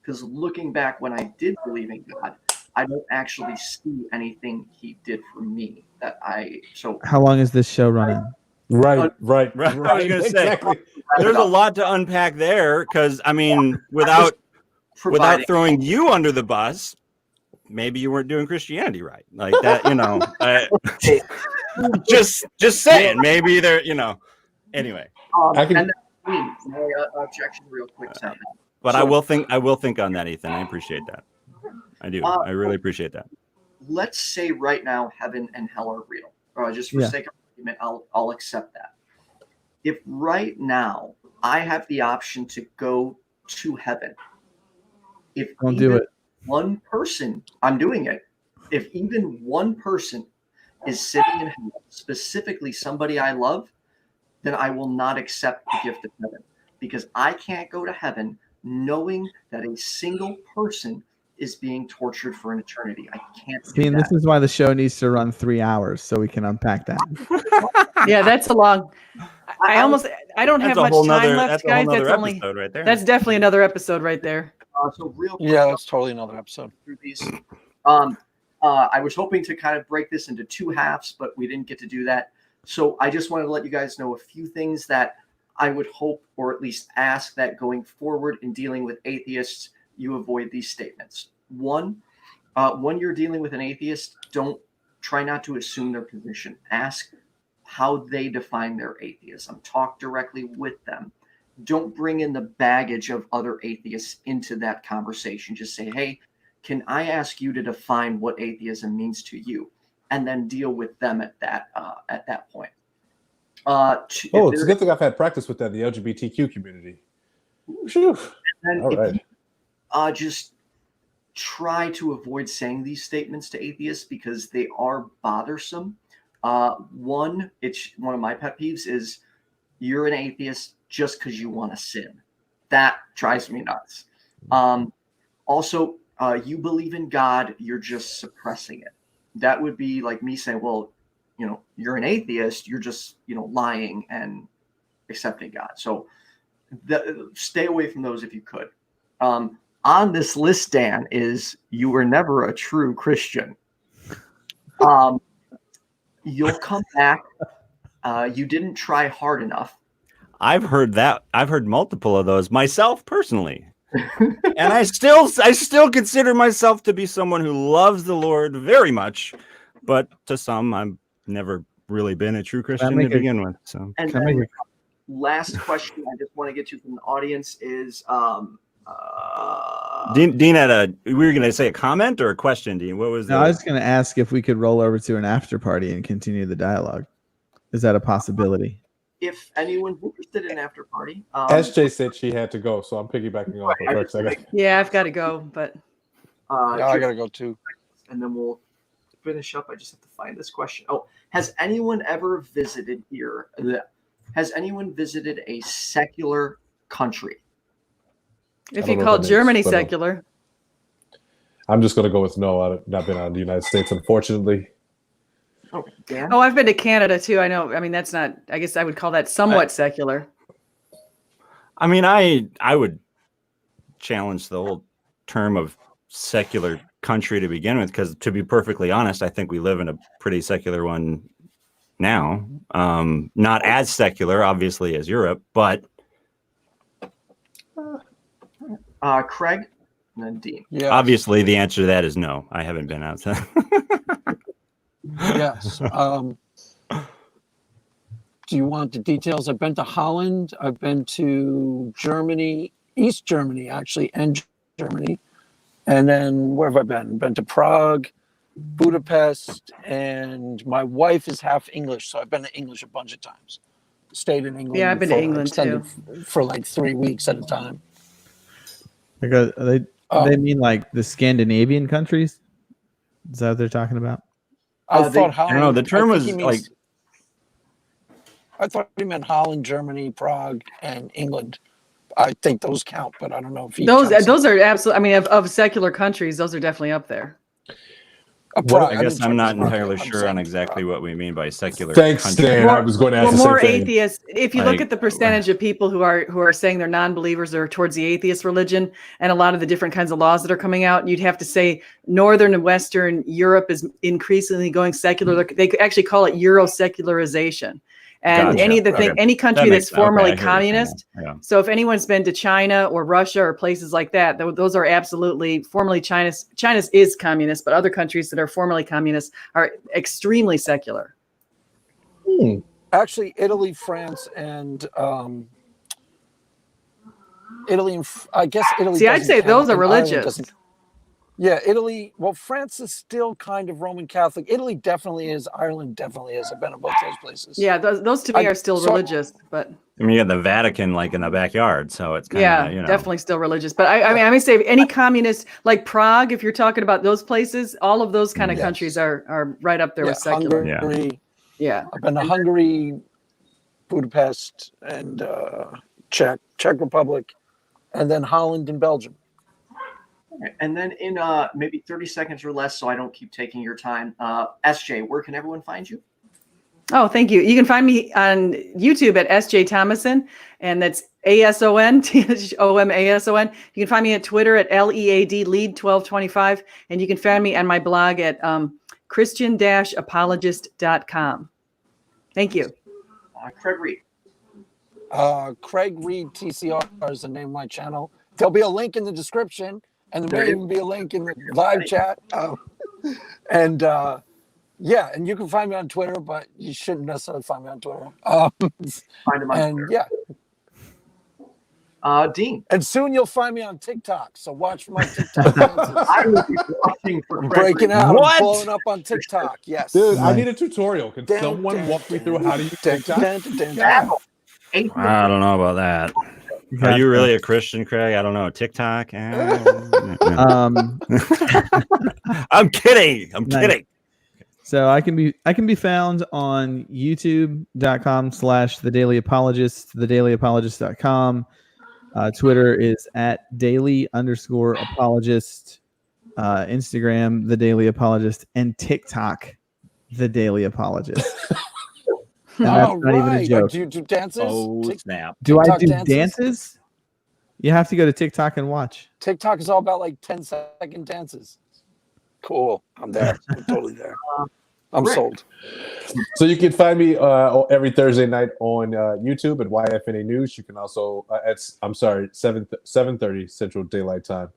Because looking back when I did believe in God, I don't actually see anything he did for me How long is this show running? Right. I was going to say, exactly. There's a lot to unpack there because, I mean, without throwing you under the bus, maybe you weren't doing Christianity right. Like that, just saying, maybe there, anyway. And my objection real quick. But I will think on that, Ethan. I appreciate that. I do. I really appreciate that. Let's say right now, heaven and hell are real. Just for sake of argument, I'll accept that. If right now I have the option to go to heaven, if don't do it. One person, I'm doing it. If even one person is sitting in heaven, specifically somebody I love, then I will not accept the gift of heaven, because I can't go to heaven knowing that a single person is being tortured for an eternity. I can't do that. This is why the show needs to run 3 hours so we can unpack that. Yeah, that's a long. I don't have much time left, guys. That's only right there. That's definitely another episode right there. So real quick, that's totally another episode. Through these, I was hoping to kind of break this into 2 halves, but we didn't get to do that. So I just wanted to let you guys know a few things that I would hope, or at least ask, that going forward in dealing with atheists, you avoid these statements. One, when you're dealing with an atheist, try not to assume their position. Ask how they define their atheism. Talk directly with them. don't bring in the baggage of other atheists into that conversation. Just say, hey, can I ask you to define what atheism means to you, and then deal with them at that point. It's a good thing I've had practice with that, the LGBTQ community. Whew. And all right. You, just try to avoid saying these statements to atheists because they are bothersome. One of my pet peeves is you're an atheist just because you want to sin. That drives me nuts. Also, you believe in God, you're just suppressing it. That would be like me saying, well, you're an atheist, you're just, lying and accepting God. So stay away from those if you could. On this list, Dan, is you were never a true Christian. You'll come back. You didn't try hard enough. I've heard that. I've heard multiple of those myself personally. And I still consider myself to be someone who loves the Lord very much, but to some, I've never really been a true Christian to begin with. So, and then, last question I just want to get to from the audience is, Dean had we were going to say a comment or a question, Dean. What was that? I was going to ask if we could roll over to an after party and continue the dialogue. Is that a possibility? If anyone's interested in an after party. SJ said she had to go, so I'm piggybacking off of her. Yeah, I've got to go, but. I got to go too. And then we'll finish up. I just have to find this question. Oh, has anyone ever visited here? Has anyone visited a secular country? If you call Germany secular. I'm just going to go with no. I've not been out of the United States, unfortunately. Oh, Dan? Oh, I've been to Canada too. I know. I mean, that's not, I guess I would call that somewhat secular. I mean, I would challenge the whole term of secular country to begin with, because to be perfectly honest, I think we live in a pretty secular one now. Not as secular, obviously, as Europe, but. Craig and then Dean. Yeah. Obviously, the answer to that is no. I haven't been outside. Yes. Do you want the details? I've been to Holland. I've been to Germany, East Germany, actually, and Germany. And then where have I been? Been to Prague, Budapest, and my wife is half English, so I've been to English a bunch of times. Stayed in England. Yeah, I've been to England too. For like 3 weeks at a time. Because they mean like the Scandinavian countries? Is that what they're talking about? I thought Holland. I don't know. The term was like. I thought he meant Holland, Germany, Prague, and England. I think those count, but I don't know if those are absolutely. I mean, of secular countries, those are definitely up there. I guess I'm not entirely sure on exactly what we mean by secular. Thanks, country. Dan. I was going to ask the same more thing. atheists. If you look at the percentage of people who are saying they're non-believers or towards the atheist religion, and a lot of the different kinds of laws that are coming out, you'd have to say Northern and Western Europe is increasingly going secular. They actually call it Euro-secularization. And Gotcha. any country that's formerly communist. Yeah. So if anyone's been to China or Russia or places like that, those are absolutely formerly China's is communist, but other countries that are formerly communist are extremely secular. Actually, Italy, France, and Italy. I guess Italy. See, I'd say those are religious. Yeah, Italy. Well, France is still kind of Roman Catholic. Italy definitely is. Ireland definitely is. I've been to both those places. Yeah, those to me are still religious. But I mean, you have the Vatican like in the backyard, so it's kind of definitely still religious. But I mean, I may say any communist like Prague, if you're talking about those places, all of those kind of countries are right up there with secular. Hungary, yeah, I've been to Hungary, Budapest, and Czech Republic, and then Holland and Belgium. And then in maybe 30 seconds or less, so I don't keep taking your time, SJ, where can everyone find you? Oh, thank you. You can find me on YouTube at SJ Thomason, and that's ASON, THOMASON. You can find me at Twitter at LEAD, lead 1225, and you can find me on my blog at Christian-apologist.com. Thank you. Craig Reed. Craig Reed TCR is the name of my channel. There'll be a link in the description. And there may even be a link in the live chat. And and you can find me on Twitter, but you shouldn't necessarily find me on Twitter. Find him on Twitter. Yeah. Dean. And soon you'll find me on TikTok. So watch for my TikTok dances. I will be watching for I'm Greg breaking Reed. out. What? I'm blowing up on TikTok. Yes. Dude, I Nice. need a tutorial. Can someone walk me through how to use TikTok? Yeah. Atheist. I don't know about that. Are you really a Christian, Craig? I don't know. TikTok? Um, I'm kidding. I'm Nice. kidding. So I can be found on youtube.com/The Daily Apologist, thedailyapologist.com. Twitter is at daily_apologist. Instagram, The Daily Apologist, and TikTok, The Daily Apologist. And that's All not even a right. joke. Do you do dances? Oh, snap. Do I TikTok do dances? dances? You have to go to TikTok and watch. TikTok is all about like 10-second dances. Cool. I'm there. I'm totally there. I'm Rick. sold. So you can find me every Thursday night on YouTube at YFNA News. You can also at 7:30 Central Daylight Time.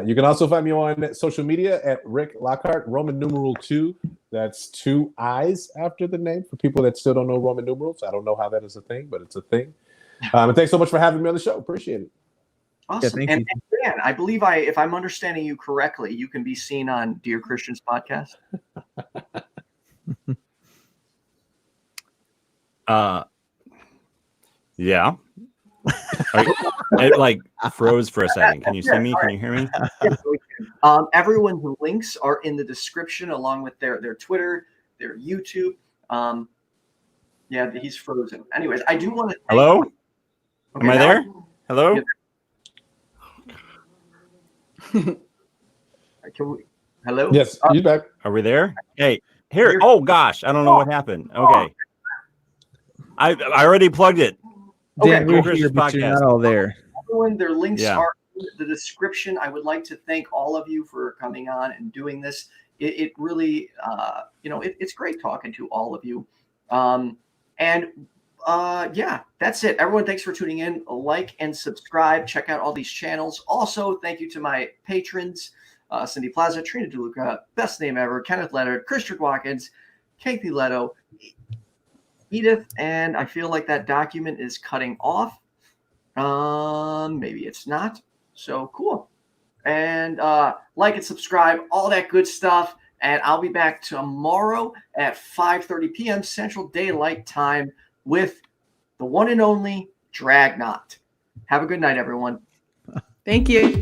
You can also find me on social media at Rick Lockhart, Roman numeral 2. That's 2 I's after the name for people that still don't know Roman numerals. I don't know how that is a thing, but it's a thing. And thanks so much for having me on the show. Appreciate it. Awesome. thank and, you. and Dan, I believe if I'm understanding you correctly, you can be seen on Dear Christians podcast. Yeah. It like froze for a second. Can you see me? Can you hear me? Yes, we can. Everyone's links are in the description along with their Twitter, their YouTube. Yeah, he's frozen. Anyways, I do want to. Hello? Okay, Am I now there? Hello? Can we? Hello. Yes, you back. Are we there? Hey, here. Here. Oh gosh, I don't know what happened. Okay. I already plugged it. Dan, Okay, we're here, but you're podcast. not all there. Everyone, their links Yeah. are in the description. I would like to thank all of you for coming on and doing this. It really, it's great talking to all of you. Yeah, that's it. Everyone, thanks for tuning in. Like and subscribe. Check out all these channels. Also, thank you to my patrons, Cindy PLAZA, Trina, Deluca, Bestname Ever, Kenneth, Leonard, Christian Watkins, Kathy Leto, Edith, and I feel like that document is cutting off. Maybe it's not. So cool. And like and subscribe, all that good stuff. And I'll be back tomorrow at 5:30 p.m. Central Daylight Time with the one and only Dragnot. Have a good night, everyone. Thank you.